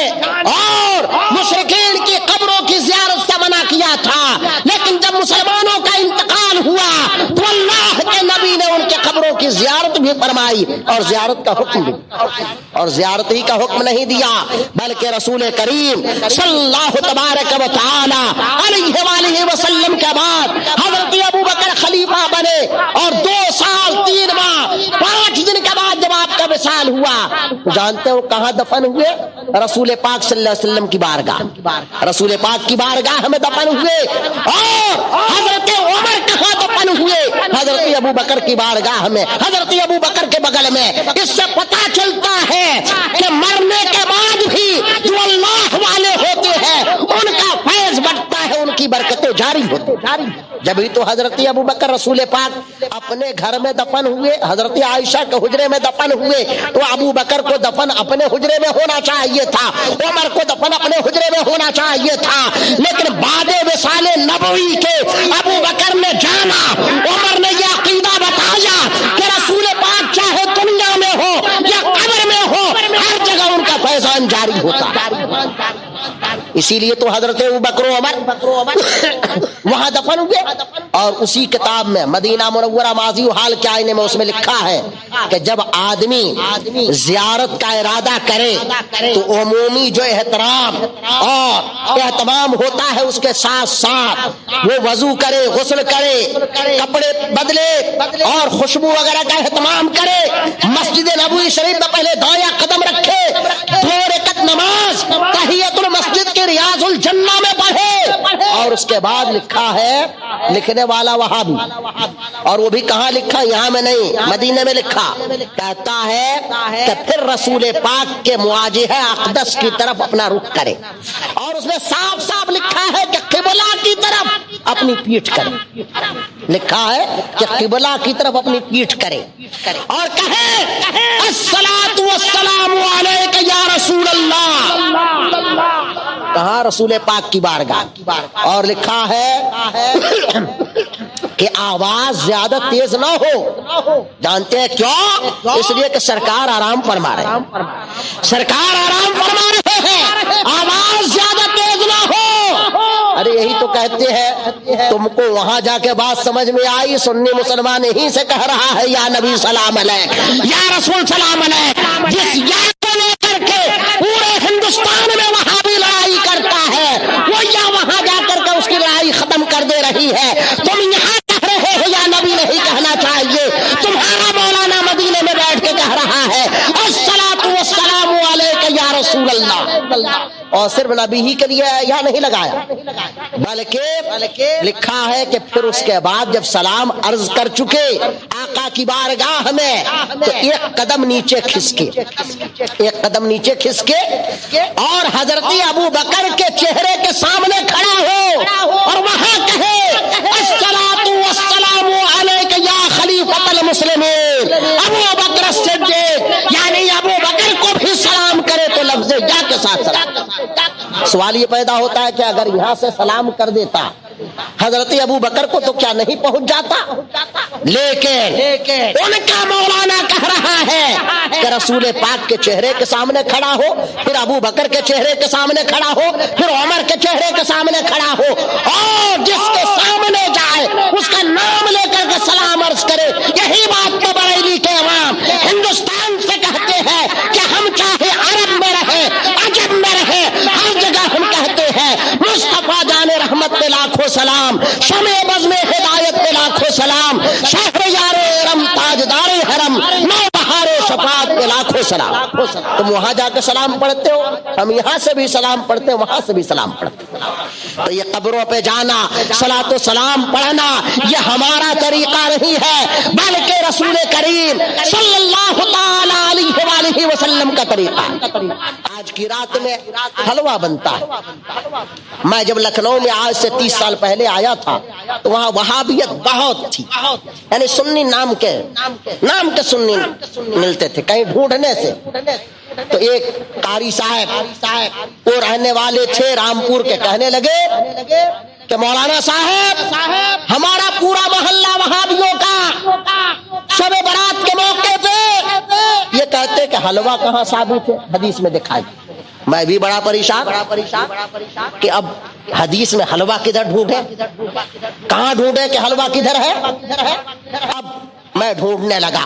اور مشرکین کی قبروں کی زیارت سے منع کیا تھا. لیکن جب مسلمانوں کا انتقال ہوا تو اللہ کے نبی نے ان کے قبروں کی زیارت بھی فرمائی اور زیارت کا حکم بھی, اور زیارت ہی کا حکم نہیں دیا بلکہ رسول کریم صلی اللہ تبارک و تعالی علیہ وآلہ وسلم کے بعد حضرت ابو بکر خلیفہ بنے اور 2 سال 3 ماہ 5 دن کے بعد جب آپ کا وصال ہوا, جانتے ہو کہاں دفن ہوئے؟ رسول پاک صلی اللہ علیہ وسلم کی بارگاہ, رسول پاک کی بارگاہ میں دفن ہوئے. اور حضرت عمر کہاں دفن ہوئے؟ حضرت ابو بکر کی بارگاہ میں, حضرت ابو بکر کے بغل میں. اس سے پتا چلتا ہے کہ مرنے کے بعد بھی جو اللہ والے ہوتے ہیں ان کا فیض بڑھتا ہے, ان کی برکتیں جاری ہوتی ہیں. جبھی تو حضرت ابو بکر رسول پاک اپنے گھر میں دفن ہوئے, حضرت عائشہ کے حجرے میں دفن ہوئے, تو ابو بکر کو دفن اپنے حجرے میں ہونا چاہیے تھا, عمر کو دفن اپنے حجرے میں ہونا چاہیے تھا. لیکن بعد وصال نبوی کے ابو بکر نے جانا, عمر نے یہ عقیدہ بتایا کہ رسول پاک چاہے دنیا میں ہو یا قبر میں ہو ہر جگہ ان کا فیضان جاری ہوتا. اسی لیے تو حضرت ابو بکر و عمر وہاں دفن ہوئے. اور اسی کتاب میں مدینہ منورہ ماضی و حال کے آئینے میں اس میں لکھا ہے کہ جب آدمی زیارت کا ارادہ کرے تو عمومی جو احترام اور اہتمام ہوتا ہے اس کے ساتھ ساتھ وہ وضو کرے، غسل کرے، کپڑے بدلے اور خوشبو وغیرہ کا اہتمام کرے، مسجد نبوی شریف میں پہلے دایا قدم رکھے، 2 رکعت نماز تحیۃ المسجد کے ریاض الجنہ میں پڑھے. اور اس کے بعد لکھا ہے، لکھنے والا وہابی، اور وہ بھی کہاں لکھا؟ یہاں میں نہیں، مدینے میں لکھا. کہتا ہے کہ پھر رسول پاک کے مواجہہ اقدس کی طرف اپنا رخ کرے، اور اس میں صاف صاف لکھا ہے کہ قبلہ کی طرف اپنی پیٹھ کرے. لکھا ہے کہ قبلہ کی طرف اپنی پیٹھ کرے اور کہے الصلاۃ والسلام علیک یا رسول اللہ. کہاں؟ رسول پاک کی بارگاہ. اور لکھا ہے کہ آواز زیادہ تیز نہ ہو. جانتے ہیں کیوں؟ اس لیے کہ سرکار آرام فرما رہے ہیں، سرکار آرام فرما رہے ہیں، آواز زیادہ تیز نہ ہو. ارے یہی تو کہتے ہیں، تم کو وہاں جا کے بات سمجھ میں آئی؟ سنی مسلمان یہیں سے کہہ رہا ہے یا نبی سلام علیک، یا رسول سلام علیک. جس یا کو لے کر کے پورے ہندوستان میں وہاں بھی لڑائی کرتا ہے، وہ یا وہاں جا کر کے اس کی لڑائی ختم کر دے رہی ہے. تم یہاں کہہ رہے ہو یا نبی نہیں کہنا چاہیے. تمہارا مولانا مدینے میں بیٹھ کے کہہ رہا ہے الصلاۃ والسلام علیک یا رسول اللہ. اور صرف نبی ہی کے لیے یہاں نہیں لگایا، بلکہ لکھا ہے کہ پھر اس کے بعد جب سلام عرض کر چکے آقا کی بارگاہ میں تو ایک قدم نیچے کھسکے، ایک قدم نیچے کھسکے اور حضرت ابو بکر کے چہرے کے سامنے کھڑا ہو اور وہاں کہے الصلاۃ والسلام علیک یا خلیفۃ المسلمین. ابو بکر الصدیق یعنی ابو بکر کو بھی سلام کرے تو لفظ یا کے ساتھ سلام. سوال یہ پیدا ہوتا ہے کہ اگر یہاں سے سلام کر دیتا حضرت ابو بکر کو تو کیا نہیں پہنچ جاتا؟ لیکن ان کا مولانا کہہ رہا ہے کہ رسول پاک کے چہرے کے سامنے کھڑا ہو، پھر ابو بکر کے چہرے کے سامنے کھڑا ہو، پھر عمر کے چہرے کے سامنے کھڑا ہو، اور جس کے سامنے جائے اس کا نام لے کر کے سلام عرض کرے. یہی بات تو بریلی کے عوام ہندوستان سے کہتے ہیں کہ ہم چاہے عرب میں رہے، عجم میں رہے، ہر جگہ ہم کہتے ہیں مصطفیٰ جان رحمت پہ لاکھوں سلام، شمع بزم ہدایت پہ لاکھوں سلام، شہر یار ارم تاجدار حرم، نو بہار شفاعت پہ لاکھوں سلام. تم وہاں جا کے سلام پڑھتے ہو، ہم یہاں سے بھی سلام پڑھتے ہیں، وہاں سے بھی سلام پڑھتے ہیں. تو یہ قبروں پہ جانا، صلاۃ و سلام پڑھنا یہ ہمارا طریقہ نہیں ہے، بلکہ رسول کریم صلی اللہ تعالی علیہ وآلہ وسلم کا طریقہ. آج کی رات میں حلوہ بنتا ہے. میں جب لکھنؤ میں آج سے 30 سال پہلے آیا تھا تو وہاں وہابیت بہت تھی، یعنی سنی نام کے سنی ملتے تھے کہیں ڈھونڈنے سے. تو ایک قاری صاحب وہ رہنے والے تھے رامپور کے، کہنے لگے کہ مولانا صاحب ہمارا پورا محلہ وہابیوں کا شب برات کے موقع پہ یہ کہتے کہ حلوہ کہاں ثابت ہے حدیث میں دکھائی. میں بھی بڑا پریشان کہ اب حدیث میں حلوہ کدھر ڈھونڈے، کہاں ڈھونڈے کہ حلوہ کدھر ہے. اب میں ڈھونڈنے لگا.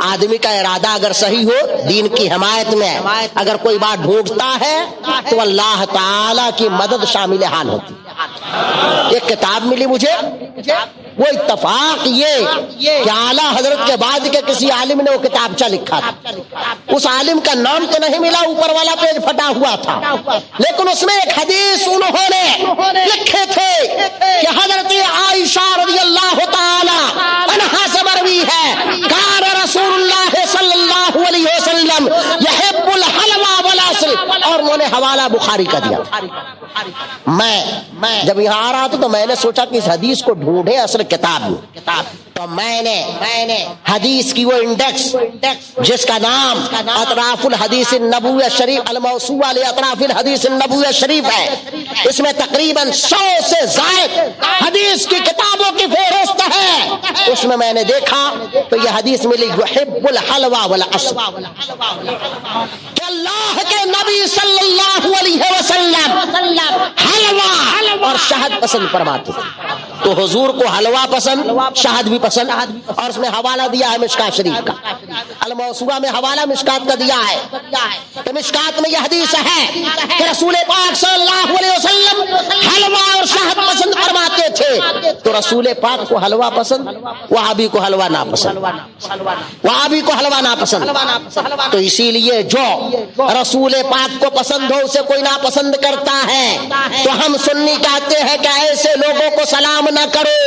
آدمی کا ارادہ اگر صحیح ہو دین کی حمایت میں، اگر کوئی بات ڈھونڈتا ہے تو اللہ تعالی کی مدد شامل حال ہوتی. ایک کتاب ملی مجھے، وہ اتفاق یہ کہ اعلیٰ حضرت کے بعد کے کسی عالم نے وہ کتابچہ لکھا تھا. اس عالم کا نام تو نہیں ملا، اوپر والا پیج پھٹا ہوا تھا، لیکن اس میں ایک حدیث انہوں نے لکھے تھے کہ حضرت عائشہ رضی اللہ تعالی عنہا سے مروی ہے کان رسول اللہ صلی اللہ علیہ وسلم یحب الحلوى والعسل، اور انہوں نے حوالہ بخاری کا دیا. میں جب یہاں آ رہا تھا تو میں نے سوچا کہ اس حدیث کو ڈھونڈے اصل کتاب میں. تو میں نے حدیث کی وہ انڈیکس جس کا نام اطراف الحدیث النبوی شریف الموسوعہ لاطراف الحدیث النبوی شریف ہے، اس میں تقریباً 100 سے زائد حدیث کی کتابوں کی فہرست ہے. اس آپس میں نے دیکھا تو یہ حدیث ملی یحب الحلوى والعسل، کہ اللہ کے نبی صلی اللہ علیہ وسلم حلوہ اور شہد پسند فرماتے، تو حضور کو حلوہ پسند، شہد بھی پسند، اور اس میں حوالہ دیا ہے مشکات شریف کا، الموسوعہ میں حوالہ مشکات کا دیا ہے، تو مشکات میں یہ حدیث ہے کہ رسول پاک صلی اللہ علیہ وسلم حلوہ اور شہد پسند فرماتے تھے، تو رسول پاک کو حلوہ پسند، وہابی کو حلوہ ناپسند، وہابی کو حلوہ ناپسند، تو اسی لیے جو رسول پاک کو پسند ہو اسے کوئی ناپسند کرتا ہے، تو ہم سنی کہتے ہیں کہ ایسے لوگوں کو سلام نہ کرو،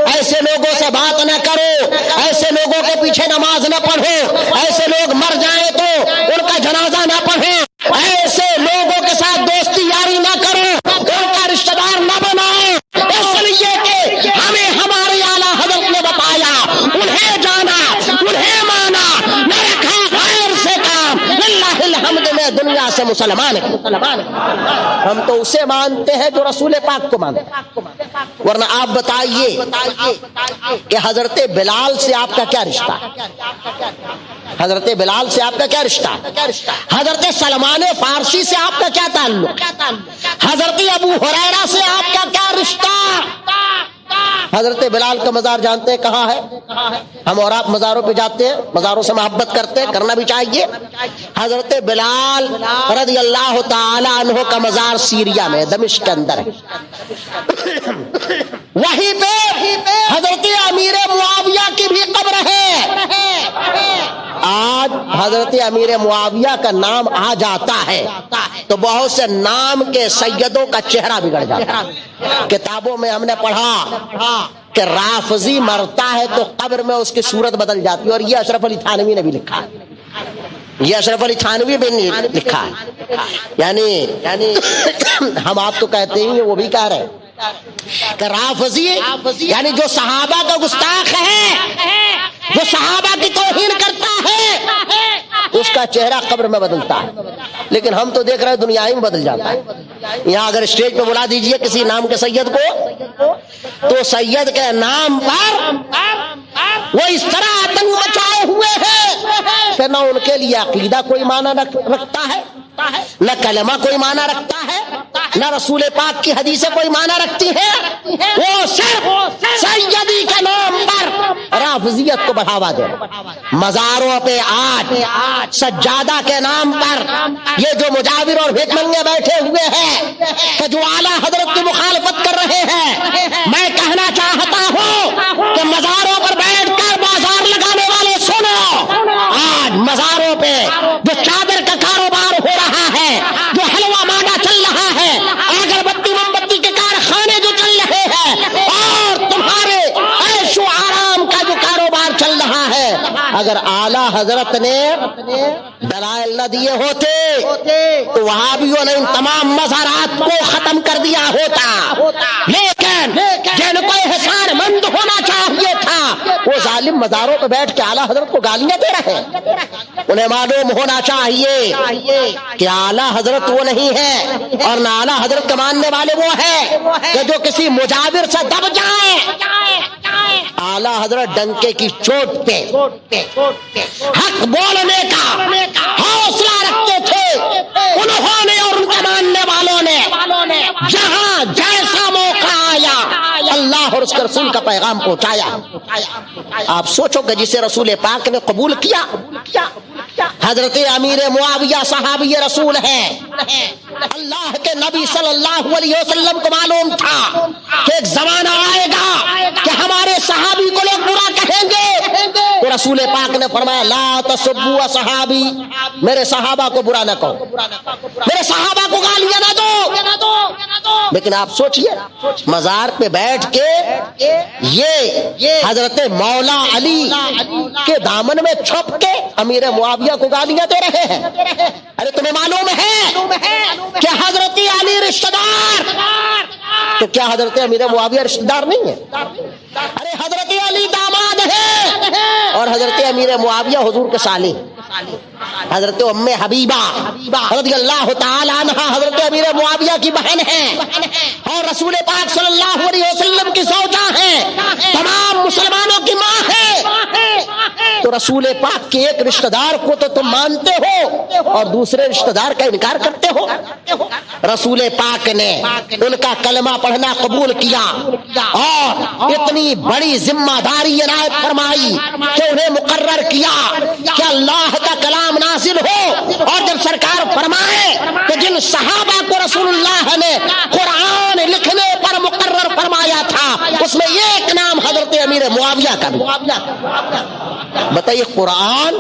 ایسے لوگوں سے بات نہ کرو، ایسے لوگوں کے پیچھے نماز نہ پڑھو، ایسے لوگ مر جائیں تو ان کا جنازہ نہ پڑھو، ایسے لوگوں کے ساتھ دوستی یاری نہ کرو، ان کا رشتہ دار نہ بناؤ، اس لیے کہ ہمیں ہمارے اعلیٰ حضرت نے بتایا، انہیں جانا، انہیں مانا، نہ رکھا غیر سے کام، اللہ الحمد میں دنیا سے مسلمان ہے، ہم تو اسے مانتے ہیں جو رسول پاک کو مانتے ہیں، ورنہ آپ بتائیے کہ حضرت بلال سے آپ کا کیا رشتہ، حضرت بلال سے آپ کا کیا رشتہ، حضرت سلمان فارسی سے آپ کا کیا تعلق، حضرت ابو ہریرہ سے آپ کا کیا رشتہ، حضرت بلال کا مزار جانتے ہیں کہاں ہے، ہم اور آپ مزاروں پہ جاتے ہیں، مزاروں سے محبت کرتے ہیں، کرنا بھی چاہیے، حضرت بلال رضی اللہ تعالی عنہ کا مزار سیریا میں دمشق کے اندر ہے، وہیں پہ حضرت امیر معاویہ کی بھی قبر ہے، آج حضرت امیر معاویہ کا نام آ جاتا ہے تو بہت سے نام کے سیدوں کا چہرہ بگڑ جاتا ہے، کتابوں میں ہم نے پڑھا کہ رافضی مرتا ہے تو قبر میں اس کی صورت بدل جاتی ہے، اور یہ اشرف علی تھانوی نے بھی لکھا ہے، یہ اشرف علی تھانوی بھی لکھا ہے، یعنی ہم آپ تو کہتے ہیں وہ بھی کہہ رہے ہیں کہ رافضی یعنی جو صحابہ کا گستاخ ہے، جو صحابہ کی توہین کرتا ہے، اس کا چہرہ قبر میں بدلتا ہے، لیکن ہم تو دیکھ رہے ہیں دنیا میں بدل جاتا ہے، یہاں اگر اسٹیج پہ بلا دیجئے کسی نام کے سید کو تو سید کے نام پر وہ اس طرح آتنک مچائے ہوئے ہیں کہ نہ ان کے لیے عقیدہ کوئی معنی رکھتا ہے، نہ کلمہ کوئی معنی رکھتا ہے، نہ رسول پاک کی حدیثیں کوئی معنی رکھتی ہیں، وہ صرف سیدی کے نام پر رافضیت کو بڑھاوا دے، مزاروں پہ آج سجادہ کے نام پر یہ جو مجاور اور بھیک منگے بیٹھے ہوئے ہیں کہ جو اعلیٰ حضرت کی مخالفت کر رہے ہیں، میں کہنا چاہتا ہوں کہ مزاروں پر بیٹھ کر بازار لگانے والے سنو، آج مزاروں پہ جو چادر کا کاروبار ہو رہا ہے، جو حلوہ مانگا چل رہا ہے، اگربتی موم بتی کے کارخانے جو چل رہے ہیں، اور تمہارے عیش و آرام کا جو کاروبار چل رہا ہے، اگر اعلیٰ حضرت نے دلائل نہ دیے ہوتے تو وہابیوں نے ان تمام مزارات کو ختم کر دیا ہوتا، لیکن جن کو احسان مند ہونا چاہیے تھا وہ ظالم مزاروں پہ بیٹھ کے اعلیٰ حضرت کو گالیاں دے رہے ہیں، انہیں معلوم ہونا چاہیے کہ اعلیٰ حضرت وہ نہیں ہے، اور نہ اعلیٰ حضرت کے ماننے والے وہ ہے کہ جو کسی مجاور سے دب جائیں، اعلیٰ حضرت ڈنکے کی چوٹ پہ حق بولنے کا حوصلہ رکھتے تھے، انہوں نے اور ان کے ماننے والوں نے جہاں جیسا موقع آیا اللہ اور اس کے رسول کا پیغام پہنچایا۔ آپ سوچو کہ جسے رسول پاک نے قبول کیا، حضرت امیر معاویہ صحابی رسول ہے، اللہ کے نبی صلی اللہ علیہ وسلم کو معلوم تھا کہ ایک زمانہ آئے گا کہ ہمارے صحابی کو لوگ برا کہیں گے، تو رسول پاک نے فرمایا لا تسبوا صحابی، میرے صحابہ کو برا نہ کہو، میرے صحابہ کو گالیاں نہ دو، لیکن آپ سوچئے مزار پہ بیٹھ کے یہ حضرت مولا علی کے دامن میں چھپ کے امیر معاویہ کو گالیاں دے رہے ہیں۔ ارے تمہیں معلوم ہے کہ حضرت علی رشتہ دار، تو کیا حضرت امیر معاویہ رشتہ دار نہیں ہے؟ ارے حضرت علی داماد ہے اور حضرت امیر معاویہ حضور کے سالے، حضرت ام حبیبہ رضی اللہ تعالی عنہ حضرت امیر معاویہ کی بہن ہے، اور رسول پاک صلی اللہ علیہ وسلم کی زوجہ ہے، تمام مسلمانوں کی ماں تو رسول پاک کے ایک رشتہ دار کو تو تم مانتے ہو اور دوسرے رشتہ دار کا انکار کرتے ہو۔ رسول پاک نے ان کا کلمہ پڑھنا قبول کیا اور اتنی بڑی ذمہ داری عنایت فرمائی کہ انہیں مقرر کیا کہ اللہ کا کلام نازل ہو، اور جب سرکار فرمائے کہ جن صحابہ کو رسول اللہ نے قرآن لکھنے پر مقرر فرمایا تھا اس میں ایک نام حضرت امیر معاویہ کا بھی۔ بتائیے قرآن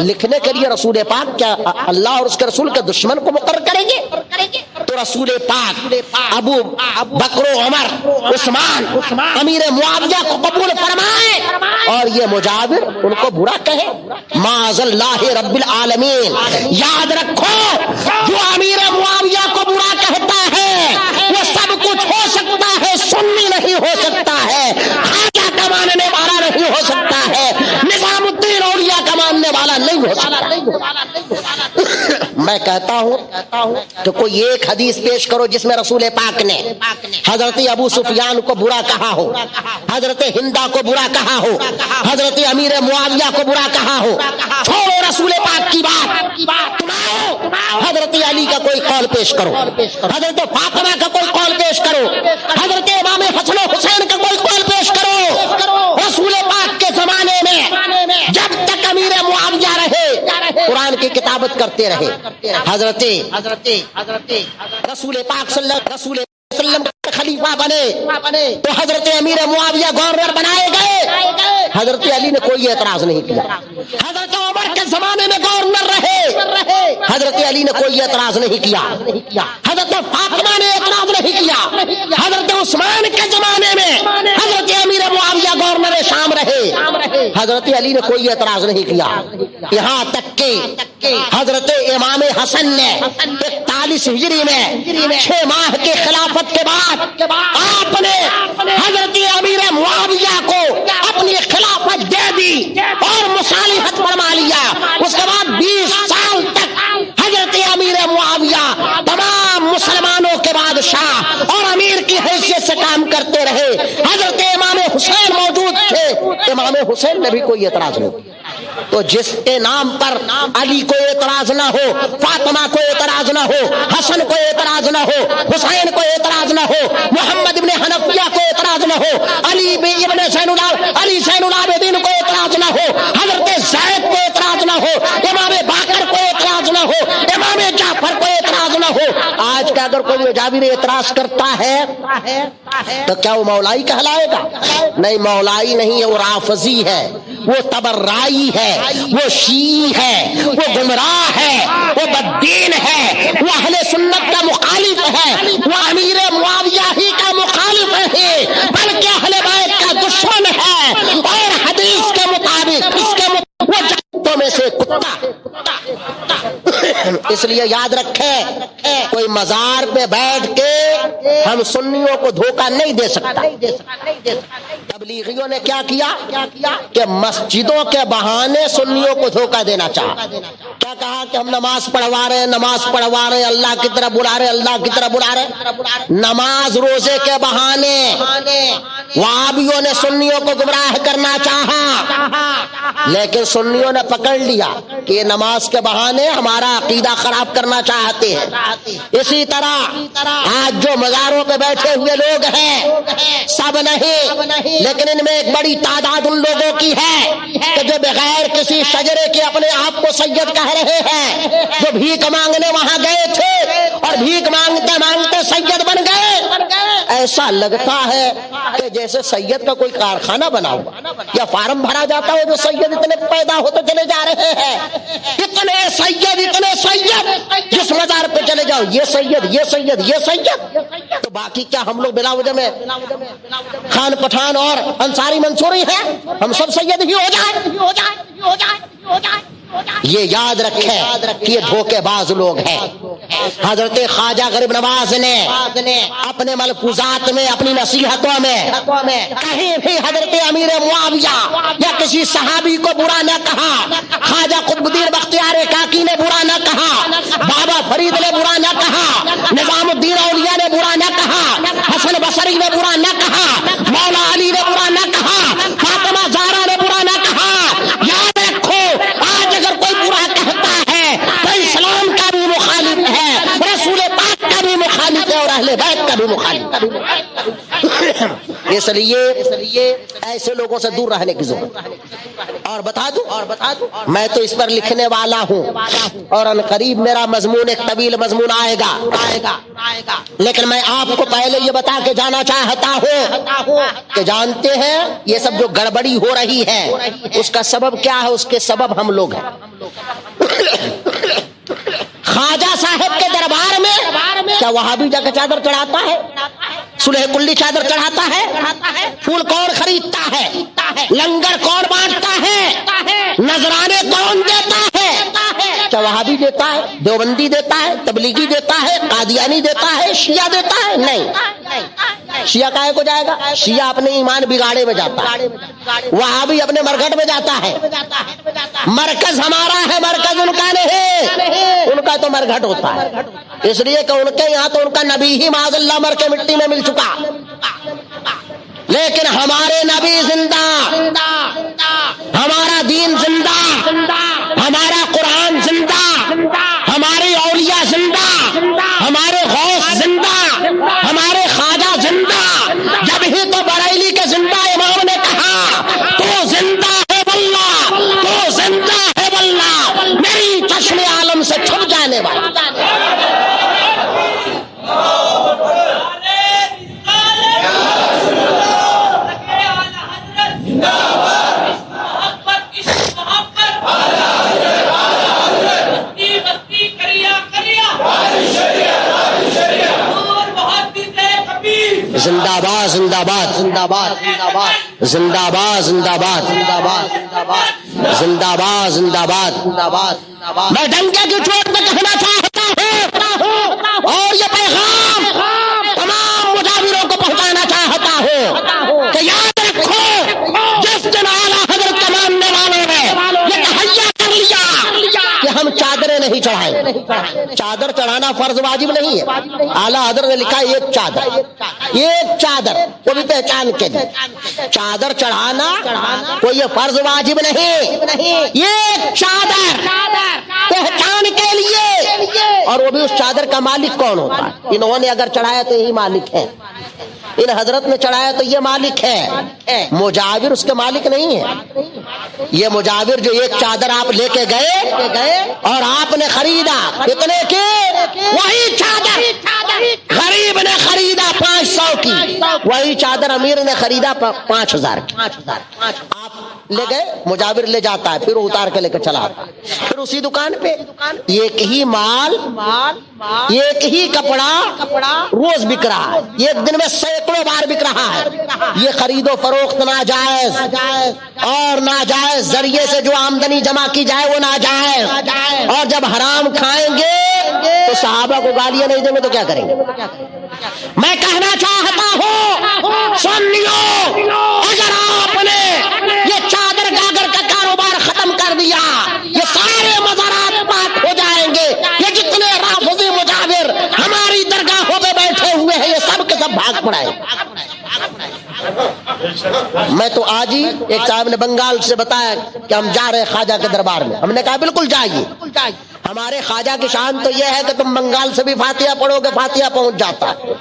لکھنے کے لیے رسول پاک کیا اللہ اور اس کے رسول کے دشمن کو مقرر کریں گے؟ تو رسول پاک ابو بکر و عمر عثمان امیر معاویہ کو قبول فرمائے اور یہ مجاور ان کو برا کہے؟ معاذ اللہ رب العالمین۔ یاد رکھو جو امیر معاویہ کو برا کہتا ہے وہ سب کچھ ہو سکتا ہے، سنی نہیں ہو سکتا ہے، خواجہ کا ماننے والا نہیں ہو سکتا ہے، نظام الدین اولیاء کا ماننے والا نہیں ہو سکتا۔ میں کہتا ہوں کہ کوئی ایک حدیث پیش کرو جس میں رسول پاک نے حضرت ابو سفیان کو برا کہا ہو، حضرت ہندا کو برا کہا ہو، حضرت امیر معاویہ کو برا کہا ہو۔ چھوڑو رسول پاک کی بات، حضرت علی کا کوئی قول پیش کرو، حضرت فاطمہ کا کوئی قول پیش کرو، حضرت امام حسن و حسین کا کوئی قول پیش کرو۔ رسول پاک کے زمانے میں جب تک امیر معاویہ رہے قرآن کی کتابت کرتے رہے۔ حضرت رسول پاک صلی اللہ علیہ وسلم خلیفہ بنے تو حضرت امیر معاویہ گورنر بنائے گئے، حضرت علی نے کوئی اعتراض نہیں کیا۔ حضرت عمر کے زمانے میں گورنر رہے، حضرت علی نے کوئی اعتراض نہیں کیا۔ حضرت فاطمہ نے اعتراض نہیں کیا۔ حضرت عثمان کے زمانے میں حضرت امیر معاویہ گورنر شام رہے، حضرت علی نے کوئی اعتراض نہیں کیا۔ یہاں تک کہ حضرت امام حسن نے 41 ہجری میں 6 ماہ کی خلافت کے بعد آپ نے حضرت امیر معاویہ کو اپنی خلافت دے دی اور مصالحت فرما لیا۔ اس کے بعد 20 سال تک حضرت امیر معاویہ تمام مسلمانوں کے بادشاہ اور امیر کی حیثیت سے کام کرتے رہے۔ حضرت امام حسین موجود تھے، امام حسین نے بھی کوئی اعتراض نہیں کیا۔ تو جس کے نام پر علی کو اعتراض نہ ہو، فاطمہ کو اعتراض نہ ہو، حسن کو اعتراض نہ ہو، حسین کو اعتراض نہ ہو، محمد ابن حنفیہ کو اعتراض نہ ہو، علی زین العابدین کو اعتراض نہ ہو، حضرت زید کو اعتراض نہ ہو، امام باقر کو اعتراض نہ ہو، امام جعفر کو اعتراض نہ ہو۔ آج کا اگر کوئی مجاور اعتراض کرتا ہے تو کیا وہ مولائی کہلائے گا؟ نہیں، مولائی نہیں ہے، وہ رافضی ہے، وہ تبرائی ہے، وہ شیعی ہے، وہ گمراہ ہے، وہ بددین ہے، وہ اہل سنت کا مخالف ہے، وہ امیر معاویہ ہی کا مخالف ہے، بلکہ اہل بیت کا دشمن ہے، اور حدیث کے مطابق اس کے وہ جنتوں میں سے کتا۔ اس لیے یاد رکھیں کوئی مزار پہ بیٹھ کے ہم سنیوں کو دھوکہ نہیں دے سکتا۔ تبلیغیوں نے کیا کیا کہ مسجدوں کے بہانے سنیوں کو دھوکہ دینا چاہا۔ کیا کہا کہ ہم نماز پڑھوا رہے ہیں، اللہ کی طرف بلا رہے ہیں۔ نماز روزے کے بہانے وہابیوں نے سنیوں کو گمراہ کرنا چاہا، لیکن سنیوں نے پکڑ لیا کہ یہ نماز کے بہانے ہمارا عقیدہ خراب کرنا چاہتے ہیں۔ اسی طرح آج جو مزاروں پہ بیٹھے ہوئے لوگ ہیں، سب نہیں لیکن ان میں ایک بڑی تعداد ان لوگوں کی ہے کہ جو بغیر کسی شجرے کے اپنے آپ کو سید کہہ رہے ہیں، جو بھیک مانگنے وہاں گئے تھے اور بھیک مانگتے مانگتے سید بن گئے۔ ایسا لگتا ہے کہ جیسے سید کا کوئی کارخانہ بنا ہوا یا فارم بھرا جاتا ہو، جو سید اتنے پیدا ہوتے چلے جا رہے ہیں، اتنے سید جس مزار پہ چلے جاؤ یہ سید، تو باقی کیا ہم لوگ بلا وجہ میں خان پٹھان اور انصاری منصوری ہیں؟ ہم سب سید ہی ہو جائیں۔ یہ یاد رکھیں کہ یہ دھوکے باز لوگ ہیں۔ حضرت خواجہ غریب نواز نے اپنے ملفوظات میں، اپنی نصیحتوں میں کہیں بھی حضرت امیر معاویہ یا کسی صحابی کو برا نہ کہا۔ خواجہ قطب الدین بختیار کاکی نے برا نہ کہا، بابا فرید نے برا نہ کہا، نظام الدین اولیاء نے برا نہ کہا، حسن بصری نے برا نہ کہا، مولا علی نے برا نہ کہا، فاطمہ زہرا نے برا نہ کہا۔ یاد اس لیے ایسے لوگوں سے دور رہنے کی ضرورت ہے۔ اور بتا دوں میں تو اس پر لکھنے والا ہوں، اور ان قریب میرا مضمون ایک طویل مضمون آئے گا، لیکن میں آپ کو پہلے یہ بتا کے جانا چاہتا ہوں کہ جانتے ہیں یہ سب جو گڑبڑی ہو رہی ہے اس کا سبب کیا ہے؟ اس کے سبب ہم لوگ ہیں۔ خواجہ صاحب کے دربار میں کیا وہابی جا کے چادر چڑھاتا ہے؟ سلح کلی چادر چڑھاتا ہے؟ پھول کون خریدتا ہے؟ لنگر کون بانٹتا ہے؟ نذرانے کون دیتا ہے؟ کیا وہابی دیتا ہے؟ دیوبندی دیتا ہے؟ تبلیغی دیتا ہے؟ قادیانی دیتا ہے؟ شیعہ دیتا ہے؟ نہیں۔ شیعہ کاہے کو جائے گا؟ شیعہ اپنے ایمان بگاڑے میں جاتا ہے، وہابی اپنے مرگٹ میں جاتا ہے۔ مرکز ہمارا ہے، مرکز ان کا نہیں، ان کا تو مرگھٹ ہوتا ہے، اس لیے کہ ان کے یہاں تو ان کا نبی ہی معاذ اللہ مر کے مٹی میں مل چکا، لیکن ہمارے نبی زندہ، ہمارا دین زندہ، ہمارا قرآن زندہ، ہمارے اولیاء زندہ، ہمارے غوث زندہ، ہمارے خواجہ زندہ۔ جب ہی تو بریلی کے زندہ امام نے کہا تو زندہ ہے واللہ، تو زندہ ہے واللہ، میری چشم عالم سے چھپ جانے والا۔ زندہ باد، زندہ باد، زندہ باد، زندہ باد، زندہ باد، زندہ باد، زندہ باد، زندہ باد، زندہ باد۔ میں ڈنکے کی چوٹ پہ کہنا چاہتا ہوں اور یہ پیغام تمام مجاوروں کو پہنچانا چاہتا ہوں کہ یاد رکھو، جس دن اعلیٰ حضرت کے ماننے والوں نے یہ تہیہ کر لیا کہ ہم چادریں نہیں چڑھائیں، چادر چڑھانا فرض واجب نہیں ہے، اعلیٰ حضرت نے لکھا ایک چادر وہ بھی پہچان کے لیے، چادر چڑھانا کوئی فرض واجب نہیں، ایک چادر پہچان کے لیے، اور وہ بھی اس چادر کا مالک کون ہوتا ہے؟ انہوں نے اگر چڑھایا تو یہی مالک ہے، ان حضرت نے چڑھایا تو یہ مالک ہے، مجاور اس کے مالک نہیں ہے۔ یہ مجاور جو ایک چادر آپ لے کے گئے اور آپ نے خریدا کتنے کی؟ وہی چادر غریب نے خریدا 500 کی، وہی چادر امیر نے خریدا 5000 کی۔ آپ لے گئے، مجاور لے جاتا ہے، پھر اتار کے لے کے چلا آتا ہے، پھر اسی دکان پہ ایک ہی مال، ایک ہی کپڑا روز بک رہا ہے، ایک دن میں سینکڑوں بار بک رہا ہے۔ یہ خرید و فروخت ناجائز، اور ناجائز ذریعے سے جو آمدنی جمع کی جائے وہ ناجائز، اور جب حرام کھائیں گے تو صحابہ کو گالیاں نہیں دیں گے تو کیا کریں گے؟ میں کہنا چاہتا ہوں سنیو، اگر آپ نے یہ چادر گاگر کا کاروبار ختم کر دیا، یہ سارے مزارات پاک ہو جائیں گے، یہ جتنے رافضی مجاور ہماری درگاہوں پہ بیٹھے ہوئے ہیں یہ سب کے سب بھاگ پڑائیں۔ میں تو آج ہی ایک صاحب نے بنگال سے بتایا کہ ہم جا رہے خواجہ کے دربار میں، ہم نے کہا بالکل جائیے، ہمارے خواجہ کی شان تو یہ ہے کہ تم بنگال سے بھی فاتحہ پڑھو گے، فاتحہ پہنچ جاتا ہے،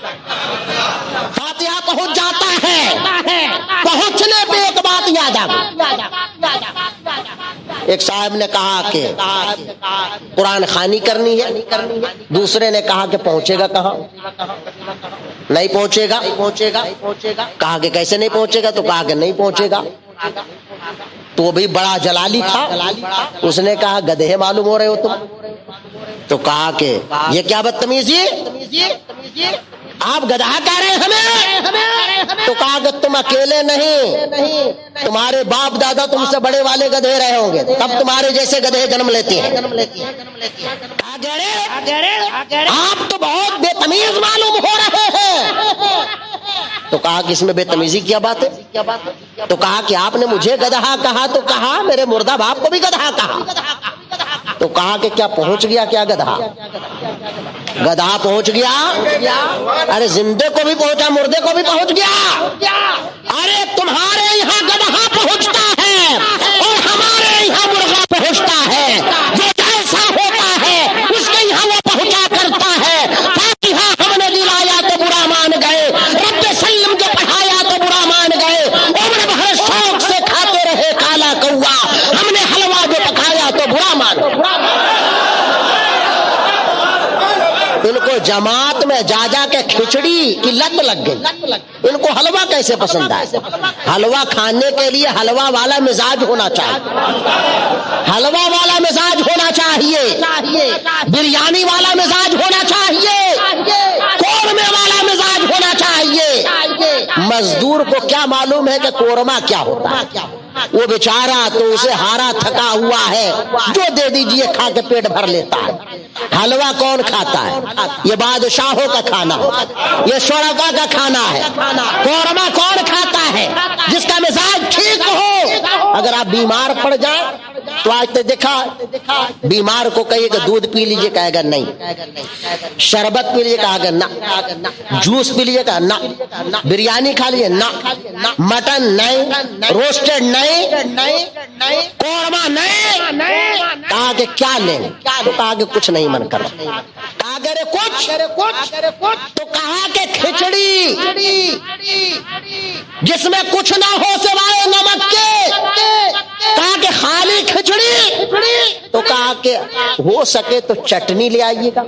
فاتحہ پہنچ جاتا ہے، پہنچنے پہ ایک بات یاد آ گئی۔ ایک صاحب نے کہا کہ قرآن خوانی کرنی ہے، دوسرے نے کہا کہ پہنچے گا کہاں؟ نہیں پہنچے گا، کہا کہ کیسے نہیں پہنچے گا؟ تو کہا کہ نہیں پہنچے گا، تو وہ بھی بڑا جلالی تھا، اس نے کہا گدھے معلوم ہو رہے ہو تم، تو کہا کہ یہ کیا بدتمیزی، آپ گدھا کہہ رہے ہمیں؟ تو کہا کہ تم اکیلے نہیں، تمہارے باپ دادا تم سے بڑے والے گدھے رہے ہوں گے، تب تمہارے جیسے گدھے جنم لیتے ہیں۔ آپ تو بہت بے تمیز معلوم ہو رہے ہیں۔ تو کہا کہ اس میں بے تمیزی کیا بات ہے؟ تو کہا کہ آپ نے مجھے گدھا کہا، تو کہا میرے مردہ باپ کو بھی گدھا کہا، تو کہا کہ کیا پہنچ گیا کیا گدھا؟ گدھا پہنچ گیا؟ ارے زندے کو بھی پہنچا، مردے کو بھی پہنچ گیا۔ ارے تمہارے یہاں گدھا پہنچتا ہے اور ہمارے یہاں مرغا پہنچتا ہے، جو جیسا ہوتا ہے اس کے یہاں وہ پہنچا کرتا ہے۔ فاتحہ ہم نے دلایا تو برا مان گئے، رب سلم جو پڑھایا تو برا مان جماعت میں جا جا کے کھچڑی کی لت لگ گئی. ان کو حلوہ کیسے پسند آئے؟ حلوہ کھانے کے لیے حلوہ والا مزاج ہونا چاہیے, حلوہ والا مزاج ہونا چاہیے, بریانی والا مزاج ہونا چاہیے, قورمے والا مزاج ہونا چاہیے. مزدور کو کیا معلوم ہے کہ قورمہ کیا ہوتا ہے؟ وہ بیچارہ تو اسے ہارا تھکا ہوا ہے, جو دے دیجئے کھا کے پیٹ بھر لیتا ہے. حلوہ کون کھاتا ہے؟ یہ بادشاہوں کا کھانا ہے, یہ شرفا کا کھانا ہے. قورمہ کون کھاتا ہے؟ جس کا مزاج ٹھیک ہو. اگر آپ بیمار پڑ جائیں تو آج تک دیکھا بیمار کو کہیے کہ دودھ پی لیجئے, کہے گا نہیں. شربت پی لیجئے, کہا گا نہ. جوس پی لیجئے, کہا نہ. بریانی کھا لیجئے, نہ. مٹن نہیں, روسٹڈ نہیں, قورمہ نہیں. کہا کہ کیا لیں؟ تو کہا کہ کچھ نہیں من کر رہا. کہا کہ کچھ, تو کہا کہ کھچڑی جس میں کچھ نہ ہو سوائے نمک کے. کہا کہ خالی کھچڑی. تو کہا کہ ہو سکے تو چٹنی لے آئیے گا.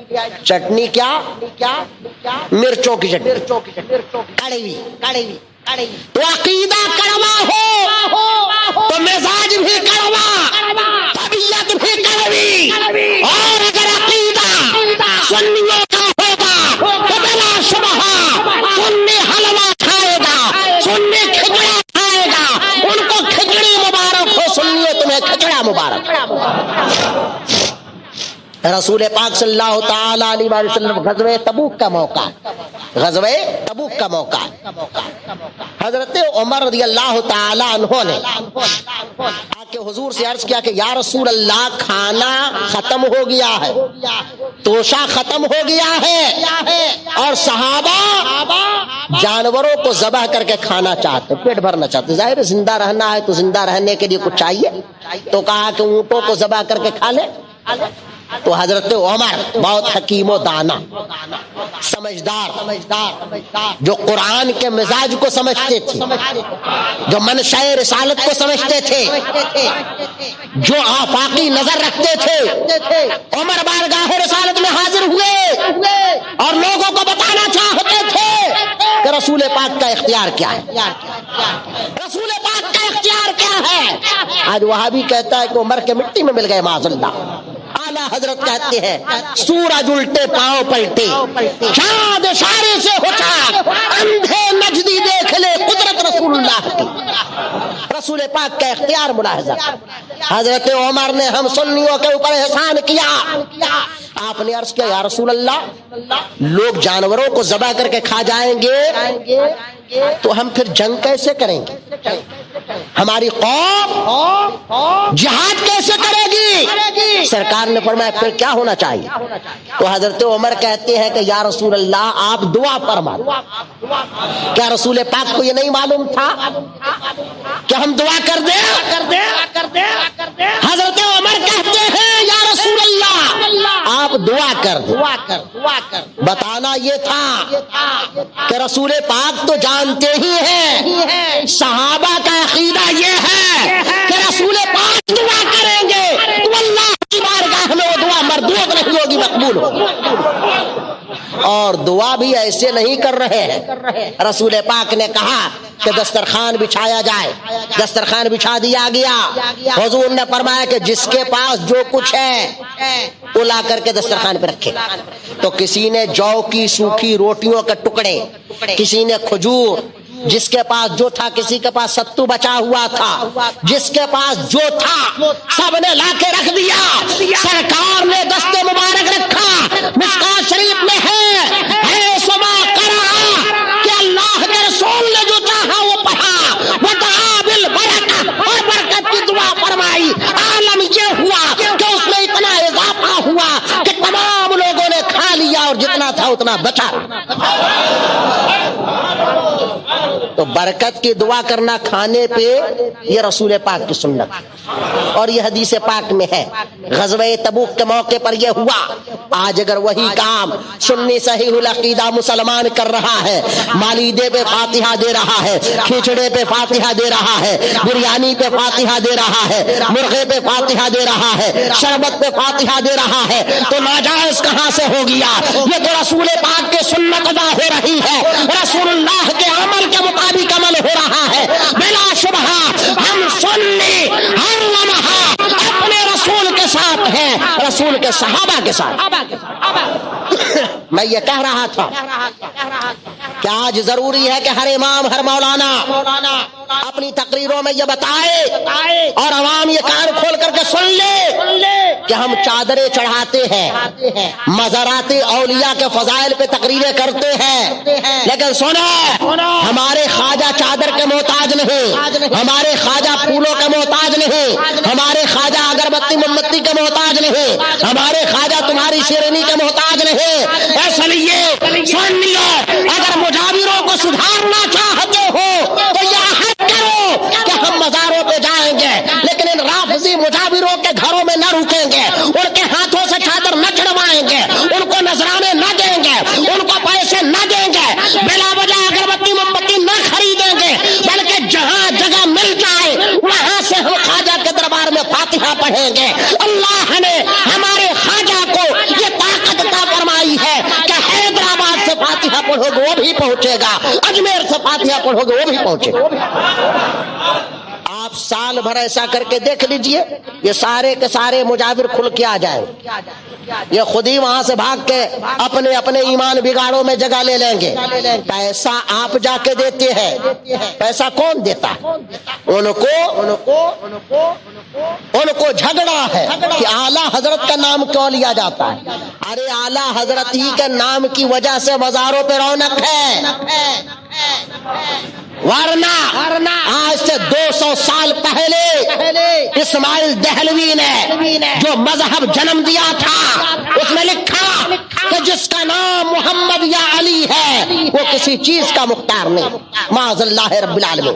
چٹنی کیا؟ مرچوں کی چٹنی, کڑوی. تو عقیدہ کڑوا ہو تو مزاج بھی کڑوا, طبیعت بھی کڑوی. اور اگر عقیدہ سنیوں کا ہوگا تو بلا شبہ سنی حلوہ کھائے گا, سنی کھچڑا کھائے گا. ان کو کھچڑی مبارک ہو, سنیوں تمہیں کھچڑا مبارک. رسول پاک صلی اللہ تعالی علیہ وسلم غزوہ تبوک کا موقع, حضرت عمر رضی اللہ تعالی عنہ نے آ کے حضور سے عرض کیا کہ یا رسول اللہ, کھانا ختم ہو گیا ہے, توشہ ختم ہو گیا ہے, اور صحابہ جانوروں کو ذبح کر کے کھانا چاہتے, پیٹ بھرنا چاہتے. ظاہر زندہ رہنا ہے تو زندہ رہنے کے لیے کچھ چاہیے. تو کہا کہ اونٹوں کو ذبح کر کے کھا لے. تو حضرت عمر بہت حکیم و دانا, سمجھدار, جو قرآن کے مزاج کو سمجھتے تھے, جو منشاء رسالت کو سمجھتے تھے, جو آفاقی نظر رکھتے تھے, عمر بارگاہ رسالت میں حاضر ہوئے اور لوگوں کو بتانا چاہتے تھے کہ رسول پاک کا اختیار کیا ہے, رسول پاک کا اختیار کیا ہے. آج وہابی کہتا ہے کہ عمر کے مٹی میں مل گئے معاذ اللہ. اعلیٰ حضرت کہتے ہیں سورج الٹے پاؤں پلٹے, چاند اشارے سے ہوتا, اندھے نجدی دیکھ لے قدرت رسول اللہ کی. رسول پاک کا اختیار ملاحظہ. حضرت عمر نے ہم سنیوں کے اوپر احسان کیا. آپ نے عرض کیا یا رسول اللہ, لوگ جانوروں کو ذبح کر کے کھا جائیں گے تو ہم پھر جنگ کیسے کریں گے؟ ہماری قوم جہاد کیسے کرے گی؟ سرکار نے فرمایا پھر کیا ہونا چاہیے؟ تو حضرت عمر کہتے ہیں کہ یا رسول اللہ آپ دعا فرما. کیا رسول پاک کو یہ نہیں معلوم تھا کہ ہم دعا کر دیں؟ حضرت عمر کہتے ہیں یا رسول اللہ آپ دعا کر دیں. بتانا یہ تھا کہ رسول پاک تو جانتے ہی ہیں, صحابہ کا عقیدہ یہ ہے کہ رسول پاک دعا کریں گے تو اللہ کی بارگاہ میں وہ دعا مردود نہیں ہوگی, مقبول ہوگی. اور دعا بھی ایسے نہیں کر رہے ہیں. رسول پاک نے کہا کہ دسترخوان بچھایا جائے, دسترخوان بچھا دیا گیا. حضور نے فرمایا کہ جس کے پاس جو کچھ ہے وہ لا کر کے دسترخوان پہ رکھے. تو کسی نے جو کی سوکھی روٹیوں کے ٹکڑے, کسی نے کھجور, جس کے پاس جو تھا, کسی کے پاس ستو بچا ہوا تھا, جس کے پاس جو تھا سب نے لا کے رکھ دیا. سرکار نے دست مبارک رکھا, مشکات شریف میں ہے سما کرا کہ اللہ کے رسول نے جو چاہا وہ پڑھا, ودعا بالبرکہ, اور برکت کی دعا فرمائی. عالم یہ ہوا کہ اس میں اتنا اضافہ ہوا کہ تمام لوگوں نے کھا لیا اور جتنا تھا اتنا بچا. تو برکت کی دعا کرنا کھانے پہ یہ رسول پاک کی سنت اور یہ حدیث پاک میں ہے. غزوہ تبوک کے موقع پر یہ ہوا. آج اگر وہی کام سنی صحیح العقیدہ مسلمان کر رہا ہے، مالیدے پہ فاتحہ دے رہا ہے، کھچڑے پہ فاتحہ دے رہا ہے، بریانی پہ فاتحہ دے رہا ہے، مرغے پہ فاتحہ دے رہا ہے، شربت پہ فاتحہ دے رہا ہے، تو ناجائز کہاں سے ہو گیا؟ یہ تو رسول پاک کی سنت ادا ہو رہی ہے، رسول اللہ کے عمل کے مطابق عمل ہو رہا ہے. بلا شبہ ہم سنی ہر لمحہ اپنے رسول کے ساتھ ہیں، رسول کے صحابہ کے ساتھ. میں یہ کہہ رہا تھا کہ آج ضروری ہے کہ ہر امام ہر مولانا اپنی تقریروں میں یہ بتائے اور عوام یہ کان کھول کر کے سن لے کہ ہم چادریں چڑھاتے ہیں، مزارات اولیاء کے فضائل پہ تقریریں کرتے ہیں، لیکن سنو ہمارے خواجہ چادر کے محتاج نہیں، ہمارے خواجہ پھولوں کے محتاج نہیں، ہمارے خواجہ اگربتی موم بتی کے محتاج نہیں، ہمارے خواجہ تمہاری شیرینی کے محتاج نہیں. اس لیے سن لو، اگر مجاوروں کو سدھارنا چاہتے ہو تو یہ عہد کرو کہ ہم مزاروں پہ جائیں گے، لیکن ان رافضی مجاوروں کے گھروں میں نہ رکیں گے، ان کے ہاتھوں سے چادر نہ چڑھوائیں گے، ان کو نذرانے نہ دیں گے، ان کو پیسے نہ دیں گے، بلا وجہ اگربتی موم بتی نہ خریدیں گے، بلکہ جہاں جگہ مل جائے وہاں سے ہم خواجہ کے دربار میں فاتحہ پڑھیں گے. اللہ نے ہمارے خواجہ کو یہ طاقت عطا فرمائی ہے کہ حیدرآباد سے فاتحہ پڑھو گے وہ بھی پہنچے گا، اجمیر سے فاتحہ پڑھو گے وہ بھی پہنچے گا. آپ سال بھر ایسا کر کے دیکھ لیجئے، یہ سارے کے سارے مجاور کھل کے آ جائیں، یہ خود ہی وہاں سے بھاگ کے اپنے اپنے ایمان بگاڑوں میں جگہ لے لیں گے. پیسہ آپ جا کے دیتے ہیں، پیسہ کون دیتا ہے؟ ان کو جھگڑا ہے کہ اعلیٰ حضرت کا نام کیوں لیا جاتا ہے. ارے اعلیٰ حضرت ہی کے نام کی وجہ سے مزاروں پہ رونق ہے، ورنہ آج سے 200 سال پہلے اسماعیل دہلوی نے جو مذہب جنم دیا تھا اس میں لکھا کہ جس کا نام محمد یا علی ہے وہ کسی چیز کا مختار نہیں، معاذ اللہ رب العالمین.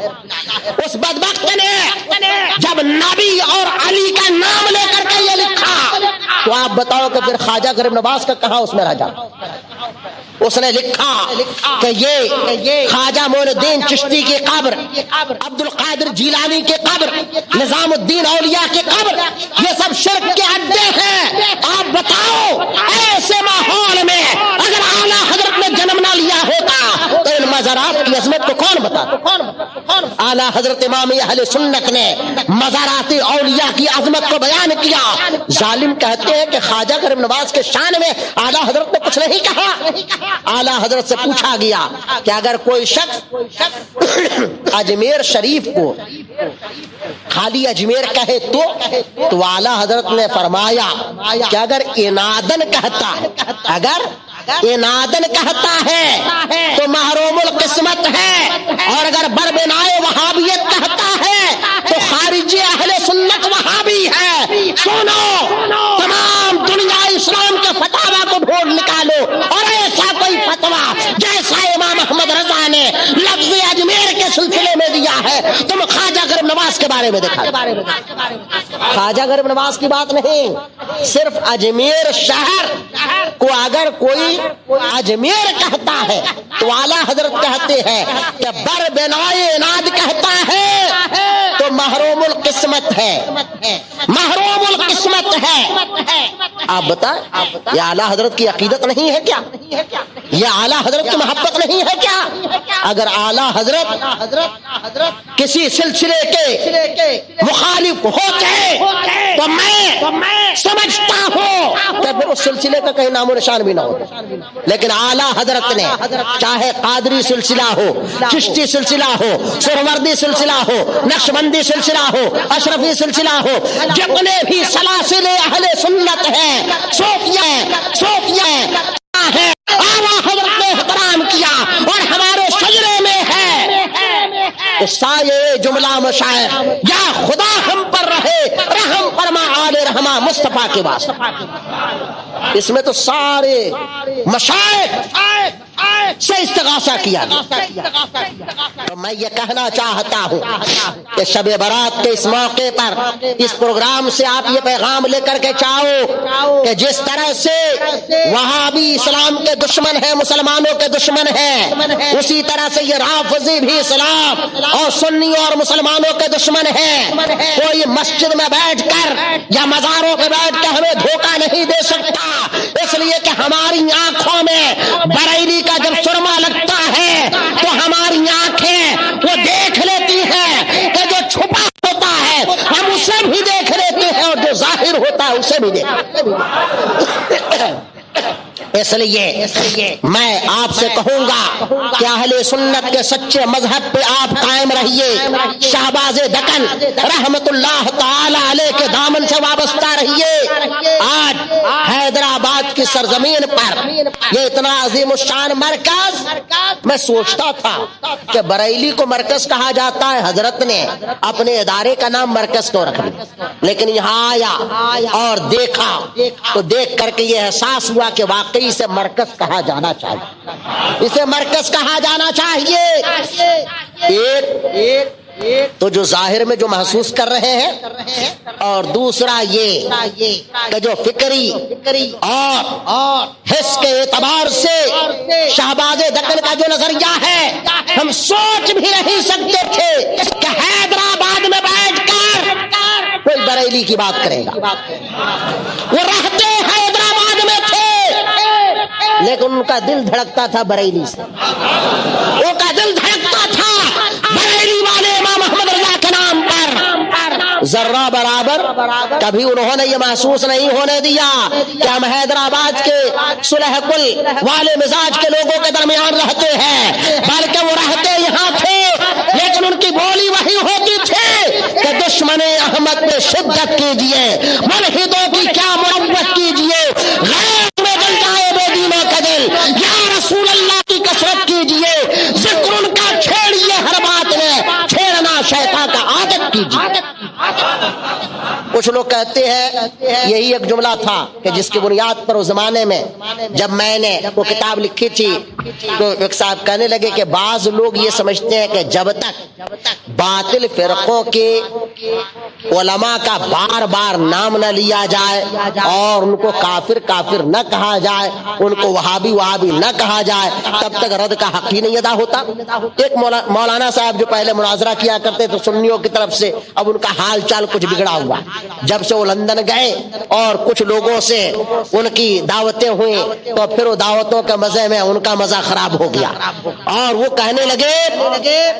اس بدبخت نے جب نبی اور علی کا نام لے کر کے یہ لکھا تو آپ بتاؤ کہ پھر خواجہ غریب نواز کا کہاں اس میں رہ جاتا؟ اس نے لکھا کہ یہ خواجہ معین الدین چشتی کی قبر، عبد القادر جیلانی کی قبر، نظام الدین اولیاء کی قبر، یہ سب شرک کے اڈے ہیں. آپ بتاؤ ایسے ماحول میں اگر اعلیٰ حضرت نے جنم نہ لیا ہوتا تو ان مزارات کی عظمت کو کون بتاتا؟ اعلیٰ حضرت امام اہل سنت نے مزارات اولیاء کی عظمت کو بیان کیا. ظالم کہتے ہیں کہ خواجہ غریب نواز کے شان میں اعلیٰ حضرت نے کچھ نہیں کہا. اعلیٰ حضرت سے پوچھا گیا کہ اگر کوئی شخص اجمیر شریف کو خالی اجمیر کہے تو اعلیٰ حضرت نے فرمایا کہ اگر انادن کہتا ہے تو محروم القسمت ہے، اور اگر بربنائے وہابیت کہتا ہے تو خارجی اہل سنت وہابی ہے. سنو، تمام دنیا اسلام کے فتاوا کو ڈھونڈ نکالو اور ایسا کوئی فتوا جیسا امام احمد رضا نے لفظ اجمیر کے سلسلے میں دیا ہے تم خواجہ غریب نواز کے بارے میں دیکھا. خواجہ غریب نواز کی بات نہیں، صرف اجمیر شہر کو اگر کوئی اجمیر کہتا ہے تو اعلیٰ حضرت کہتے ہیں کہ بر بنائے اناد کہتا ہے تو محروم القسمت ہے، محروم القسمت ہے. آپ بتائیں یہ اعلیٰ حضرت کی عقیدت نہیں ہے کیا؟ یہ اعلیٰ حضرت کی محبت نہیں ہے کیا؟ اگر اعلیٰ حضرت کسی سلسلے کے مخالف ہوتے تو میں سمجھتا ہوں کہ پھر اس سلسلے کا کہیں نام و نشان بھی نہ ہوتا. لیکن اعلیٰ حضرت نے چاہے قادری سلسلہ ہو، چشتی سلسلہ ہو، سہروردی سلسلہ ہو، نقشبندی سلسلہ ہو، اشرفی سلسلہ ہو، جتنے بھی سلاسل اہل سنت ہیں، صوفیہ ہیں، اعلیٰ حضرت نے احترام کیا اور ہمارے شجرے میں ہے سایہ جملہ مشائخ یا خدا ہم پر رہے رحم فرما آل رحمہ مصطفیٰ کے واسطے. اس میں تو سارے مشائخ سے استغاثہ کیا گیا۔ تو میں یہ کہنا چاہتا ہوں کہ شب برات کے اس موقع پر اس پروگرام سے آپ یہ پیغام لے کر کے چاہو کہ جس طرح سے وہابی اسلام کے دشمن ہیں، مسلمانوں کے دشمن ہیں، اسی طرح سے یہ رافضی بھی اسلام اور سنی اور مسلمانوں کے دشمن ہیں۔ کوئی مسجد میں بیٹھ کر یا مزاروں پہ بیٹھ کے ہمیں دھوکہ نہیں دے سکتا، اس لیے کہ ہماری آنکھوں میں بریلی کا جب سرما لگتا ہے تو ہماری آنکھیں وہ دیکھ لیتی ہیں کہ جو چھپا ہوتا ہے ہم اسے بھی دیکھ لیتے ہیں اور جو ظاہر ہوتا ہے اسے بھی دیکھ لیتے ہیں۔ اس لیے میں آپ سے کہوں گا کہ اہل سنت کے سچے مذہب پہ آپ قائم رہیے، شہباز دکن رحمت اللہ تعالی علیہ کے دامن سے وابستہ رہیے۔ آج حیدرآباد کی سرزمین پر یہ اتنا عظیم الشان مرکز، میں سوچتا تھا کہ بریلی کو مرکز کہا جاتا ہے، حضرت نے اپنے ادارے کا نام مرکز کیوں رکھ دیا، لیکن یہاں آیا اور دیکھا تو دیکھ کر کے یہ احساس ہوا کہ واقعی اسے مرکز کہا جانا چاہیے، اسے مرکز کہا جانا چاہیے۔ ایک تو جو ظاہر میں جو محسوس کر رہے ہیں، اور دوسرا یہ کہ جو فکری اور حس کے اعتبار سے شہباز دکن کا جو نظریہ ہے، ہم سوچ بھی نہیں سکتے تھے کہ حیدرآباد میں بیٹھ کر کوئی بریلی کی بات کرے گا۔ وہ رہتے حیدرآباد میں تھے لیکن ان کا دل دھڑکتا تھا بریلی سے، ان کا دل دھڑکتا تھا بریلی والے امام محمد رضا کے نام پر۔ ذرہ برابر کبھی انہوں نے یہ محسوس نہیں ہونے دیا کہ ہم حیدرآباد کے صلح کل والے مزاج کے لوگوں کے درمیان رہتے ہیں، بلکہ وہ رہتے یہاں تھے لیکن ان کی بولی وہی ہوتی تھی کہ دشمن احمد پہ شدت کیجئے، ملحدوں کی کیا مروت کیجئے، غیر میں جل جائے بے دینوں کا دل، یا رسول اللہ کی کثرت کیجئے، ذکر ان کا چھیڑیے ہر بات میں، چھیڑنا شیطان کا عادت کیجئے۔ کچھ لوگ کہتے ہیں یہی ایک جملہ تھا کہ جس کی بنیاد پر اس زمانے میں جب میں نے وہ کتاب لکھی تھی تو ایک صاحب کہنے لگے کہ بعض لوگ یہ سمجھتے ہیں کہ جب تک باطل فرقوں کے علماء کا بار بار نام نہ لیا جائے اور ان کو کافر نہ کہا جائے، ان کو وہابی نہ کہا جائے، تب تک رد کا حق ہی نہیں ادا ہوتا۔ ایک مولانا صاحب جو پہلے مناظرہ کیا کرتے تھے سنیوں کی طرف سے، اب ان کا حال چال کچھ بگڑا ہوا، جب سے وہ لندن گئے اور کچھ لوگوں سے ان کی دعوتیں ہوئی تو پھر وہ دعوتوں کے مزے میں ان کا مزہ خراب ہو گیا، اور وہ کہنے لگے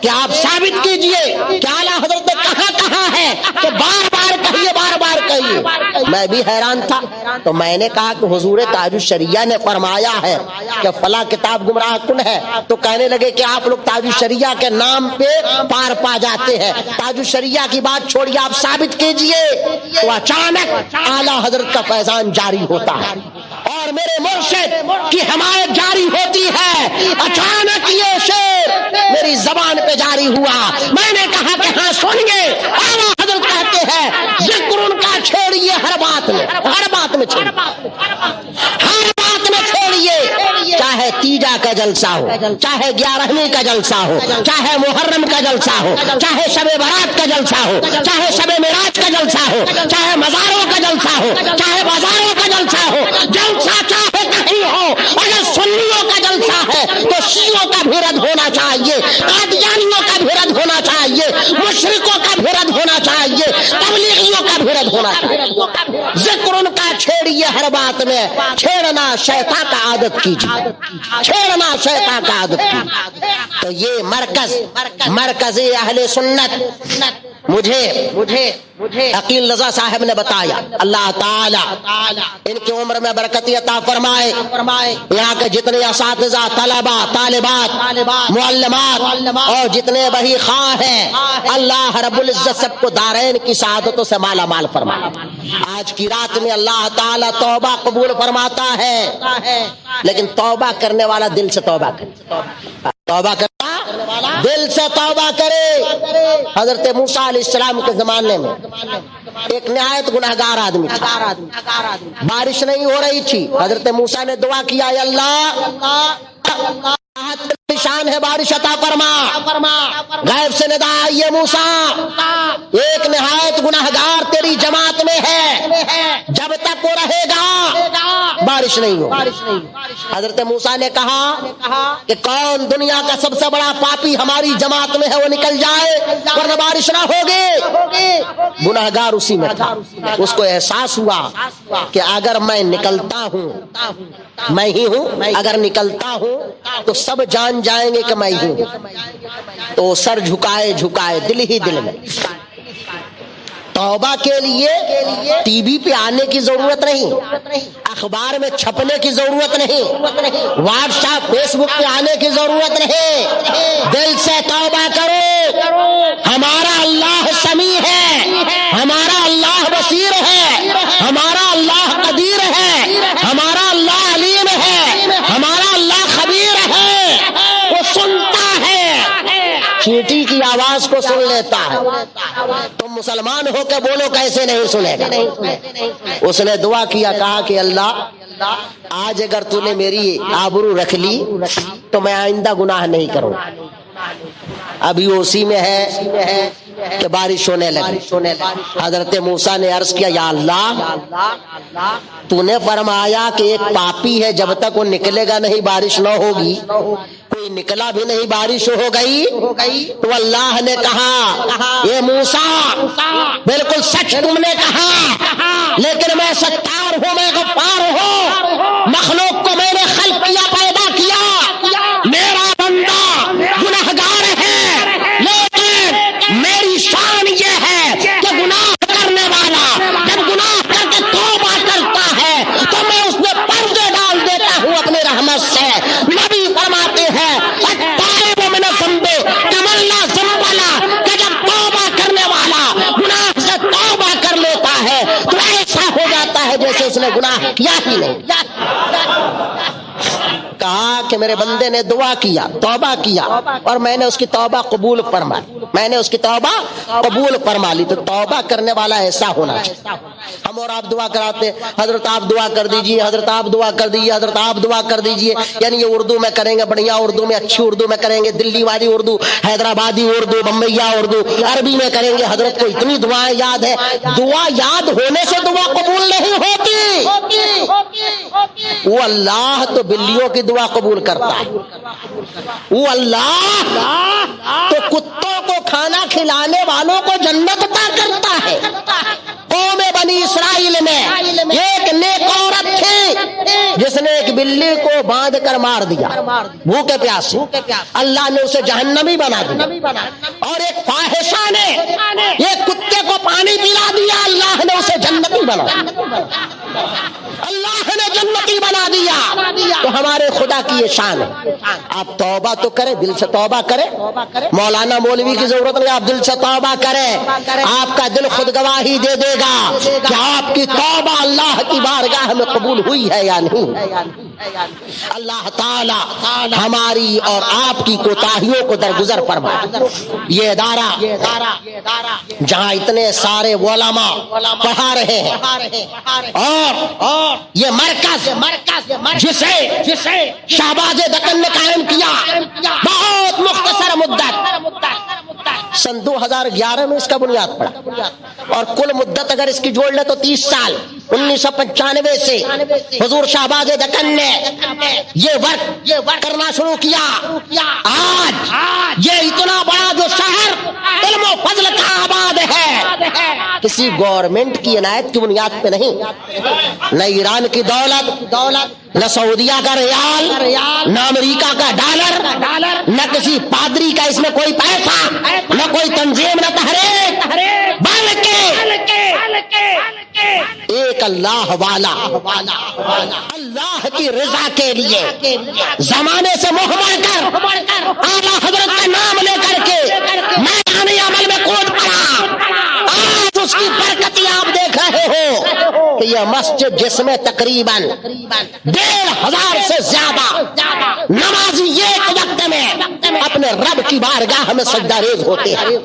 کہ آپ ثابت کیجئے کہ اعلیٰ حضرت نے کہاں ہے کہ بار بار کہیے۔ میں بھی حیران تھا تو میں نے کہا کہ حضور تاج الشریعہ نے فرمایا ہے کہ فلاں کتاب گمراہ کن ہے، تو کہنے لگے کہ آپ لوگ تاج الشریعہ کے نام پہ پار پا جاتے ہیں، تاج الشریعہ کی بات چھوڑیے، آپ ثابت کیجئے۔ تو اچانک اعلیٰ حضرت کا فیضان جاری ہوتا ہے اور میرے مرشد کی حمایت جاری ہوتی ہے۔ اچانک یہ شعر میری زبان پہ جاری ہوا، میں نے کہا کہ ہاں سنیے، اعلیٰ حضرت کہتے ہیں ذکر ان کا چھیڑیے ہر بات میں چھیڑیے، چاہے تیجا کا جلسہ ہو، چاہے 11ویں کا جلسہ ہو، چاہے محرم کا جلسہ ہو، چاہے شب برات کا جلسہ ہو، چاہے شب معراج کا جلسہ ہو، چاہے مزاروں کا جلسہ ہو، چاہے بازاروں کا جلسہ ہو، جلسہ چاہے کہیں ہو، اگر سنیوں کا جلسہ ہے تو شیعوں کا بھی رد ہونا چاہیے، قادیانیوں کا بھی رد ہونا چاہیے، مشرکوں کا بھی رد ہونا چاہیے، تبلیغیوں کا بھی رد ہونا چاہیے۔ ذکر ان کا چھیڑیے ہر بات میں، چھیڑنا شیطان کا عادت کیجیے، چھیڑنا شیطان کا عادت کیجیے۔ تو یہ مرکز اہل سنت مجھے عقیل رضا صاحب نے بتایا، اللہ تعالی ان کی عمر میں برکت عطا فرمائے، یہاں کے جتنے اساتذہ، طلبہ، طالبات، معلمات اور جتنے بہی خواہ ہیں، اللہ رب العزت سب کو دارین کی سعادتوں سے مالا مال فرمائے۔ آج کی رات میں اللہ تعالی توبہ قبول فرماتا ہے، لیکن توبہ کرنے والا دل سے توبہ کرے، توبہ کرنا دل سے توبہ کرے۔ حضرت موسیٰ علیہ السلام کے زمانے میں ایک نہایت گناہگار آدمی تھا، بارش نہیں ہو رہی تھی، حضرت موسیٰ نے دعا کیا، اے اللہ راحت کا نشان ہے بارش عطا فرما. غیب سے ندا آئی ہے موسیٰ ایک نہایت گناہگار تیری جماعت میں ہے, جب تک وہ رہے گا بارش نہیں ہو. حضرت موسیٰ نے کہا کہ کون دنیا کا سب سے بڑا پاپی ہماری جماعت میں ہے وہ نکل جائے ورنہ بارش نہ ہوگی. گناہگار اسی میں تھا. اس کو احساس ہوا کہ اگر میں نکلتا ہوں میں ہی ہوں, اگر نکلتا ہوں تو سب جان جائیں گے کہ میں ہی ہوں. تو سر جھکائے دل ہی دل میں. توبہ کے لیے ٹی وی پہ آنے کی ضرورت نہیں, اخبار میں چھپنے کی ضرورت نہیں, واٹس ایپ فیس بک پہ آنے کی ضرورت نہیں. دل سے توبہ کرو. ہمارا اللہ سمیع ہے, ہمارا اللہ بصیر ہے, ہمارا اللہ قدیر ہے, ہمارا اللہ علیم ہے, ہمارا اللہ خبیر ہے. وہ سنتا ہے, چیٹی کی آواز کو سن لیتا ہے. تم مسلمان ہو کے بولو کیسے نہیں سنے گا. اس نے دعا کیا, کہا کہ اللہ آج اگر تو نے میری آبرو رکھ لی تو میں آئندہ گناہ نہیں کروں. ابھی اسی میں ہے کہ بارش ہونے لگی. حضرت موسیٰ نے عرض کیا یا اللہ تو نے فرمایا کہ ایک پاپی ہے جب تک وہ نکلے گا نہیں بارش نہ ہوگی, کوئی نکلا بھی نہیں بارش ہو گئی. تو اللہ نے کہا یہ موسیٰ بالکل سچ تم نے کہا, لیکن میں ستار ہوں, میں غفار ہوں. مخلوق کو میں نے خلق کیا, پیدا کیا, میرا بندہ گناہگار ہے, لیکن میری شان یہ ہے کہ گناہ کرنے والا جب گناہ کر کے توبہ کرتا ہے تو میں اس میں پردے ڈال دیتا ہوں اپنی رحمت سے. نبی فرماتے ہیں التائب من الذنب کمن لا ذنب له, کہ جب توبہ کرنے والا گناہ سے توبہ کر لیتا ہے تو ایسا ہو جاتا ہے جیسے اس نے گناہ کیا ہی نہیں. کہا کہ میرے بندے نے دعا کیا, توبہ کیا, اور میں نے اس کی توبہ قبول فرما لی. تو توبہ کرنے والا ایسا ہونا چاہیے. ہم اور آپ دعا کراتے, حضرت آپ دعا کر دیجئے, حضرت آپ دعا کر دیجئے, حضرت آپ دعا کر دیجئے. یعنی یہ اردو میں کریں گے, بڑھیا اردو میں, اچھی اردو میں کریں گے, دلی والی اردو, حیدرآبادی اردو, بمبئیا اردو, عربی میں کریں گے. حضرت کو اتنی دعائیں یاد ہے. دعا یاد ہونے سے دعا قبول نہیں ہوتی. وہ اللہ تو بلیوں کی دعا قبول کرتا ہے. وہ اللہ تو کتوں کو کھانا کھلانے والوں کو جنت عطا کرتا ہے. قوم بنی اسرائیل میں ایک نیک عورت تھی جس نے ایک بلی کو باندھ کر مار دیا بھوکے پیاسے, اللہ نے اسے جہنمی بنا دیا. اور ایک فاحشہ نے ایک کتے کو پانی پلا دیا, اللہ نے اسے جنتی بنا دیا. اللہ نے جنتی بنا دیا. تو ہمارے خدا کی یہ شان ہے. آپ توبہ تو کریں, دل سے توبہ کریں. مولانا مولوی کی ضرورت نہیں, آپ دل سے توبہ کریں. آپ کا دل خود گواہی دے دے گا کہ آپ کی توبہ اللہ کی بارگاہ میں قبول ہوئی ہے یا نہیں. اللہ تعالی ہماری اور آپ کی کوتاہیوں کو درگزر فرمائے. یہ ادارہ جہاں اتنے سارے علماء پڑھا رہے ہیں, اور یہ مرکز جسے شہباز دکن نے قائم کیا بہت مختصر مدت, سن 2011 میں اس کا بنیاد پڑا, اور کل مدت اگر اس کی جوڑ لے تو 30 سال. 1995 سے حضور شہباز دکن نے یہ ورک کرنا شروع کیا. آج یہ اتنا بڑا جو شہر علم و فضل کا آباد ہے کسی گورنمنٹ کی عنایت کی بنیاد پہ نہیں, نہ ایران کی دولت, نہ سعودیہ کا ریال, نہ امریکہ کا ڈالر, نہ کسی پادری کا اس میں کوئی پیسہ, نہ کوئی تنظیم, نہ تحریک, بلکہ ایک اللہ والا اللہ کی رضا کے لیے زمانے سے محور کر اعلیٰ حضرت کا نام لے کر کے میدان عمل میں کود پڑا. آج اس کی برکتیں آپ دیکھ رہے ہو کہ یہ مسجد جس میں تقریباً 1500 سے زیادہ نمازی ایک وقت میں اپنے رب کی بارگاہ میں سجدہ ریز ہوتے ہیں.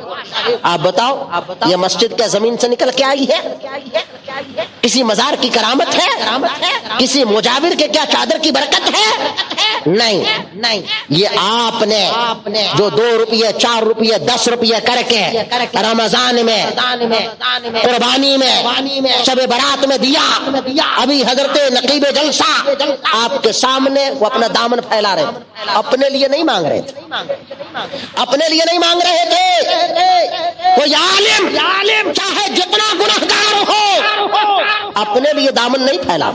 آپ بتاؤ یہ مسجد کیا زمین سے نکل کے آئی ہے؟ کسی مزار کی کرامت ہے؟ کسی مجاور کے کیا چادر کی برکت ہے؟ نہیں، یہ آپ نے جو 2 روپیے 4 روپیے 10 روپیے کر کے رمضان میں قربانی میں شب برات میں دیا، ابھی حضرت نقیب جلسہ آپ کے سامنے وہ اپنا دامن پھیلا رہے تھے، اپنے لیے نہیں مانگ رہے تھے، اپنے لیے نہیں مانگ رہے تھے۔ کوئی عالم چاہے جتنا گنہگار ہو اپنے لیے دامن نہیں پھیلا۔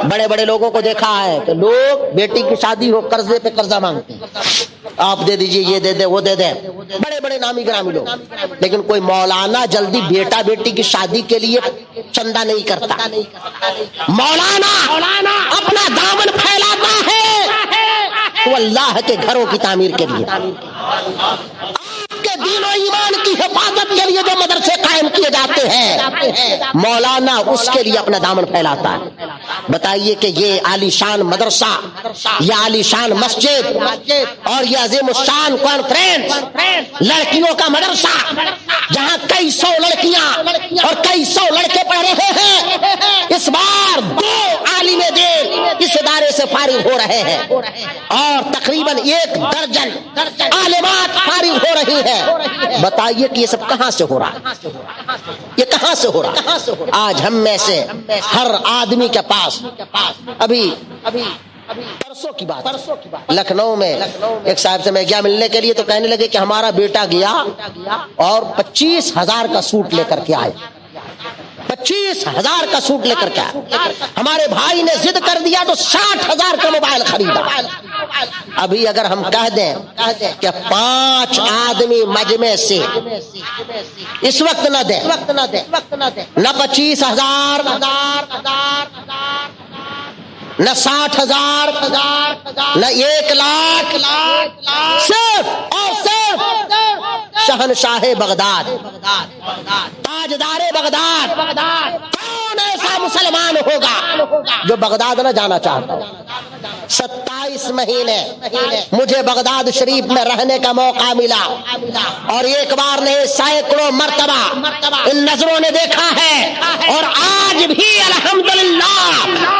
بڑے بڑے لوگوں کو دیکھا ہے کہ لوگ بیٹی کی شادی ہو قرضے پہ قرضہ مانگتے ہیں، آپ دے دیجئے، یہ دے دے، وہ دے دے، بڑے بڑے نامی گرامی لوگ، لیکن کوئی مولانا جلدی بیٹا بیٹی کی شادی کے لیے چندہ نہیں کرتا۔ مولانا اپنا دامن پھیلاتا ہے تو اللہ کے گھروں کی تعمیر کے لیے، آپ کے دین و ایمان کی حفاظت کے لیے جو مدرسے قائم کیے جاتے ہیں، مولانا اس کے لیے اپنا دامن پھیلاتا ہے۔ بتائیے کہ یہ عالی شان مدرسہ، یہ عالی شان مسجد اور یہ عظیم الشان کانفرنس، لڑکیوں کا مدرسہ جہاں کئی سو لڑکیاں اور کئی سو لڑکے پڑھ رہے ہیں، اس بار 2 عالم دین اس ادارے سے فارغ ہو رہے ہیں اور تقریباً 1 درجن عالمات فارغ ہو رہی ہیں۔ بتائیے کہ یہ سب کہاں سے ہو رہا ہے؟ یہ کہاں سے ہو رہا ہے؟ آج ہم میں سے ہر آدمی کے پاس ابھی پرسوں کی بات، لکھنؤ میں ایک صاحب سے میں گیا ملنے کے لیے، تو کہنے لگے کہ ہمارا بیٹا گیا اور 25,000 کا سوٹ لے کر کے آئے، 25,000 کا سوٹ لے کر کے آئے۔ ہمارے بھائی نے ضد کر دیا تو 60,000 کا موبائل خریدا۔ ابھی اگر ہم کہہ دیں کہ 5 آدمی مجمع سے اس وقت نہ دیں، نہ 25,000 نہ 60,000 نہ 1,00,000، صرف اور صرف شہنشاہ بغداد، تاجدار بغداد، کون ایسا مسلمان ہوگا جو بغداد نہ جانا چاہتا؟ 27 مہینے مجھے بغداد شریف میں رہنے کا موقع ملا، اور ایک بار نہیں سینکڑوں مرتبہ ان نظروں نے دیکھا ہے، اور آج بھی الحمدللہ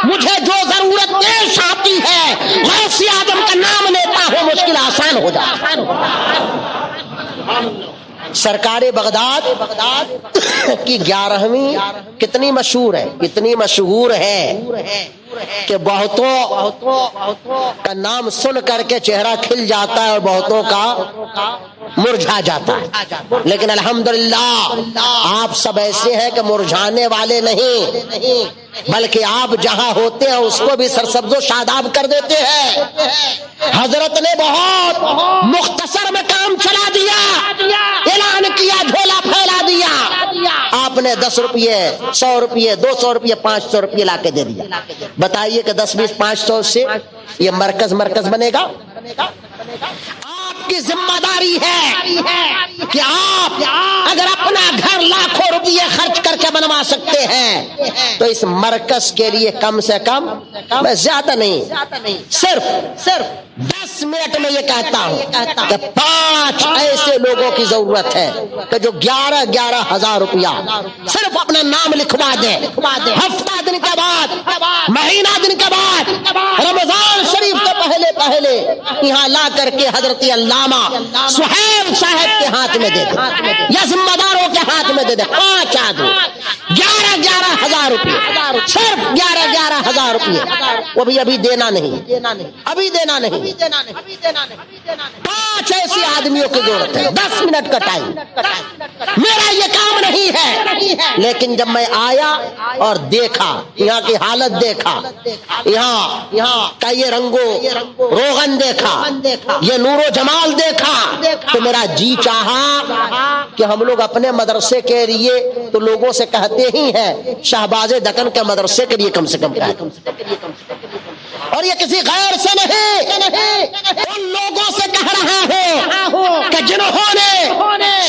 مجھے جو ضرورت پیش آتی ہے غوث اعظم کا نام لیتا ہوں مشکل آسان ہو جاتی۔ سرکار بغداد کی 11ویں کتنی مشہور ہے، اتنی مشہور ہے کہ بہتوں کا نام سن کر کے چہرہ کھل جاتا ہے اور بہتوں کا مرجھا جاتا ہے، لیکن الحمدللہ آپ سب ایسے ہیں کہ مرجھانے والے نہیں، بلکہ آپ جہاں ہوتے ہیں اس کو بھی سرسبز و شاداب کر دیتے ہیں۔ حضرت نے بہت مختصر میں کام چلا دیا، اعلان کیا، جھولا پھیلا دیا، آپ نے 10 روپیے 100 روپیے 200 روپیے 500 روپیے لا کے دے دیا۔ بتائیے کہ 10 20 500 سے یہ مرکز بنے گا؟ آپ کی ذمہ داری ہے کہ آپ اگر اپنا گھر لاکھوں روپیے خرچ کر کے بنوا سکتے ہیں تو اس مرکز کے لیے کم سے کم، میں زیادہ نہیں، صرف 10 منٹ میں یہ کہتا ہوں کہ 5 ایسے لوگوں کی ضرورت ہے کہ جو 11,000 روپیہ صرف اپنا نام لکھوا دیں، ہفتہ دن کے بعد، مہینہ دن کے بعد، رمضان شریف کے پہلے یہاں لا کر کے حضرت علامہ سہیل صاحب کے ہاتھ میں دے دیں یا ذمہ داروں کے ہاتھ میں دے دیں۔ 5 آدمی 11,000 روپیے، صرف 11,000 روپیے، وہ بھی ابھی دینا نہیں، 5 ایسے آدمیوں کی ضرورت ہے، 10 منٹ کا ٹائم۔ میرا یہ کام نہیں ہے، لیکن جب میں آیا اور دیکھا، یہاں کی حالت دیکھا، یہاں کا یہ رنگو روغن دیکھا، یہ نور و جمال دیکھا، تو میرا جی چاہا کہ ہم لوگ اپنے مدرسے کے لیے تو لوگوں سے کہتے ہی ہیں، شہباز دکن کے مدرسے کے لیے کم سے کم اور یہ کسی غیر سے نہیں، ان لوگوں سے کہہ رہا ہوں کہ جنہوں نے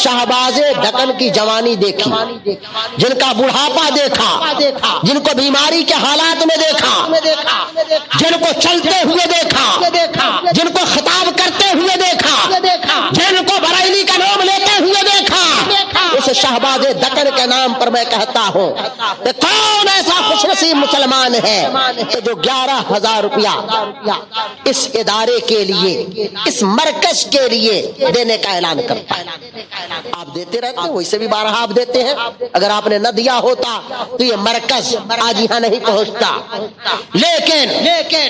شہباز دکن کی جوانی دیکھی، جن کا بڑھاپا دیکھا، جن کو بیماری کے حالات میں دیکھا، جن کو چلتے ہوئے دیکھا، جن کو خطاب کرتے ہوئے دیکھا، جن کو بریلی کا نام لیتے ہوئے دیکھا، اس شہباز دکن کے نام پر میں کہتا ہوں کہ کون ایسا خوش نصیب مسلمان ہے کہ جو 11,000 روپیہ اس ادارے کے لیے، اس مرکز کے لیے دینے کا اعلان کرتا ہے۔ آپ دیتے رہتے ہیں، ویسے بھی 12 آپ دیتے ہیں، اگر آپ نے نہ دیا ہوتا تو یہ مرکز آج یہاں نہیں پہنچتا۔ لیکن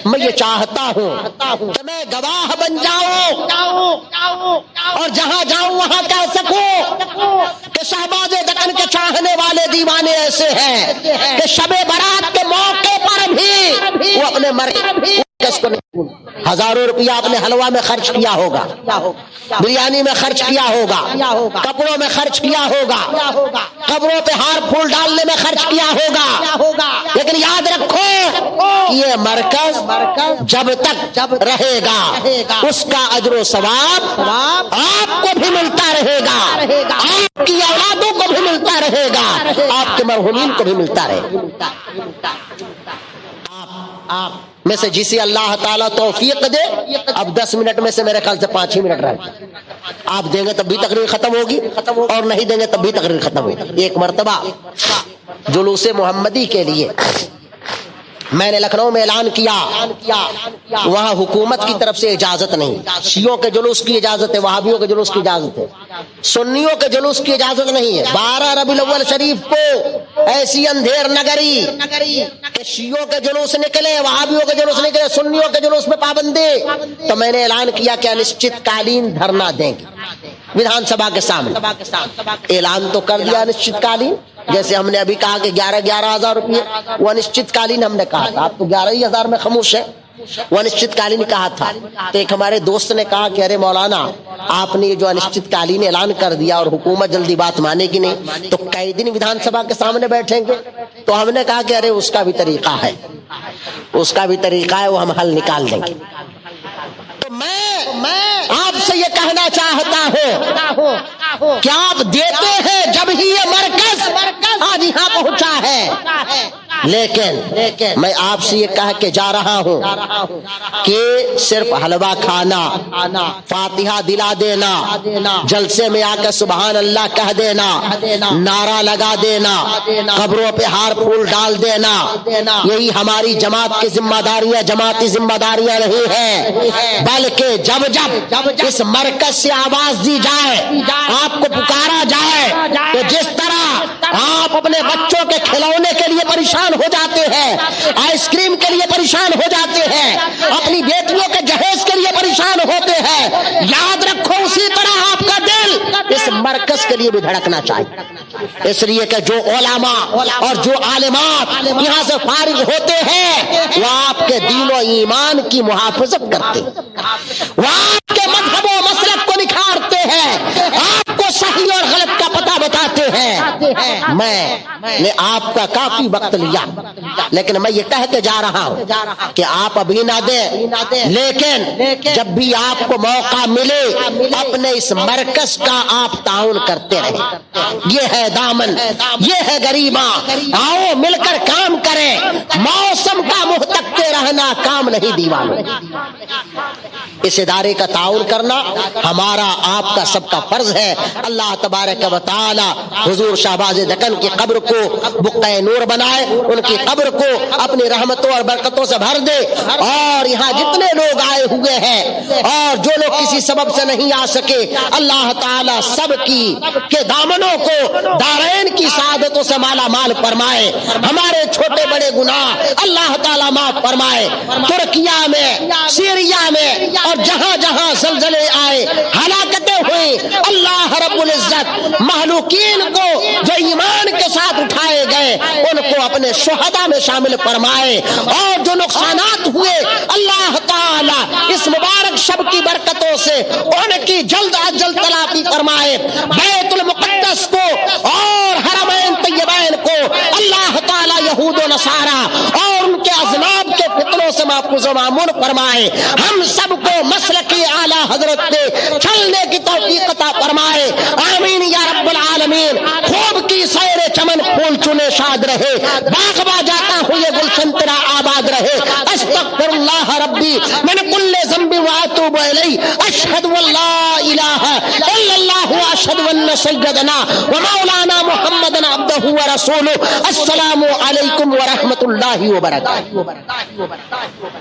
میں یہ چاہتا ہوں کہ میں گواہ بن جاؤں اور جہاں جاؤں وہاں کہہ سکوں کہ شہباز دکن کے چاہنے والے دیوانے ایسے ہیں کہ شب برات کے موقع پر بھی وہ اپنے مرکز کو نہیں، ہزاروں روپیہ اپنے حلوہ میں خرچ کیا ہوگا، بریانی میں خرچ کیا ہوگا، کپڑوں میں خرچ کیا ہوگا، قبروں پہ ہار پھول ڈالنے میں خرچ کیا ہوگا، لیکن یاد رکھو یہ مرکز جب تک رہے گا اس کا اجر و ثواب آپ کو بھی ملتا رہے گا، آپ کی اولادوں کو بھی ملتا رہے گا، آپ کے مرحومین کو بھی ملتا رہے گا۔ آپ میں سے جسے اللہ تعالیٰ توفیق دے، اب 10 منٹ میں سے میرے خیال سے 5 ہی منٹ رہے، آپ دیں گے تب بھی تقریر ختم ہوگی اور نہیں دیں گے تب بھی تقریر ختم ہوگی۔ ایک مرتبہ جلوس محمدی کے لیے میں نے لکھنؤ میں اعلان کیا، وہاں حکومت کی طرف سے اجازت نہیں، شیعوں کے جلوس کی اجازت ہے، وہابیوں کے جلوس کی اجازت ہے، سنیوں کے جلوس کی اجازت نہیں ہے۔ 12 ربیع الاول شریف کو ایسی اندھیر نگری کہ شیعوں کے جلوس نکلے، وہابیوں کے جلوس نکلے، سنیوں کے جلوس میں پابندی، تو میں نے اعلان کیا کہ انشچت کالین دھرنا دیں گے ودھان سبھا کے سامنے۔ اعلان تو کر دیا انشچت کالین، جیسے ہم نے ابھی کہا کہ 11,000 روپیے، وہ انشچت کالین ہم نے کہا تھا، آپ تو 11,000 میں خاموش ہے، وہ انشچت کالین کہا تھا۔ تو ایک ہمارے دوست نے کہا کہ ارے مولانا آپ نے یہ جو انشچت کالین اعلان کر دیا اور حکومت جلدی بات مانے گی نہیں تو کئی دن ودھان سبھا کے سامنے بیٹھیں گے؟ تو ہم نے کہا کہ ارے اس کا بھی طریقہ ہے، اس کا بھی طریقہ ہے، وہ ہم حل نکال دیں گے۔ تو میں آپ سے یہ کہنا چاہتا ہوں کہ آپ دیتے ہیں جب ہی یہ مرکز آج یہاں پہنچا ہے، لیکن میں آپ سے یہ کہہ کے جا رہا ہوں کہ صرف حلوہ کھانا، فاتحہ دلا دینا، جلسے میں آ کر سبحان اللہ کہہ دینا، نعرہ لگا دینا، قبروں پہ ہار پھول ڈال دینا، یہی ہماری جماعت کی ذمہ داریاں، جماعتی ذمہ داریاں نہیں ہیں، بلکہ جب اس مرکز سے آواز دی جائے، آپ کو پکارا جائے کہ جس طرح آپ اپنے بچوں کے کھلونے کے لیے پریشان ہو جاتے ہیں، آئس کریم کے لیے پریشان ہو جاتے ہیں، اپنی بیٹیوں کے جہیز کے لیے پریشان ہوتے ہیں، یاد رکھو اسی طرح آپ کا دل اس مرکز کے لیے بھی دھڑکنا چاہیے، اس لیے کہ جو علماء اور جو عالمات یہاں سے فارغ ہوتے ہیں وہ آپ کے دین و ایمان کی محافظت کرتے ہیں، وہ آپ کے مذہب و مسلک کو نکھارتے ہیں، آپ کو صحیح اور غلط کا پتہ بتاتے ہیں۔ میں نے آپ کا کافی وقت لیا، لیکن میں یہ کہہ کے جا رہا ہوں کہ آپ ابھی نہ دیں، لیکن جب بھی آپ کو موقع ملے اپنے اس مرکز کا آپ تعاون کرتے رہیں۔ یہ ہے دامن، یہ ہے غریباں، آؤ مل کر کام کریں، موسم کا منہ تکتے رہنا کام نہیں دیوانوں۔ اس ادارے کا تعاون کرنا ہمارا آپ کا سب کا فرض ہے۔ اللہ تبارک و تعالی حضور شہباز دکن کی قبر کو بقعہ نور بنائے، ان کی قبر کو اپنی رحمتوں اور برکتوں سے بھر دے، اور یہاں جتنے لوگ آئے ہوئے ہیں اور جو لوگ کسی سبب سے نہیں آ سکے، اللہ تعالی سب کے دامنوں کو دارین کی سعادتوں سے مالا مال فرمائے، ہمارے چھوٹے بڑے گناہ اللہ تعالی معاف فرمائے۔ ترکیہ میں، سیریا میں اور جہاں جہاں زلزلے آئے، ہلاکتیں ہوئی، اللہ رب العزت مخلوقین کو جو ایمان کے ساتھ اٹھائے گئے ان کو اپنے شہداء میں شامل فرمائے، اور جو نقصانات ہوئے اللہ تعالی اس مبارک شب کی برکتوں سے ان کی جلد از جلد تلافی فرمائے۔ بیت المقدس کو اور حرمین طیبین کو اللہ تعالی یہود و نصارہ اور ان کے اذناب کے فتنوں سے محفوظ و مامون فرمائے۔ ہم سب کو مسلک اعلی حضرت پہ چلنے کی توفیق عطا فرمائے، آمین یا رب العالمین۔ خوب کی سیر چمن پھول چنے شاد رہے، باغ با جاتا ہوئے گلشن تیرا آباد رہے۔ استغفر اللہ ربی من کل ذنب واتوب الیہ، اشہد ان لا الہ الا اللہ اشهد ان سیدنا و مولانا محمد عبدہ و رسولہ. السلام علیکم ورحمۃ اللہ وبرکاتہ.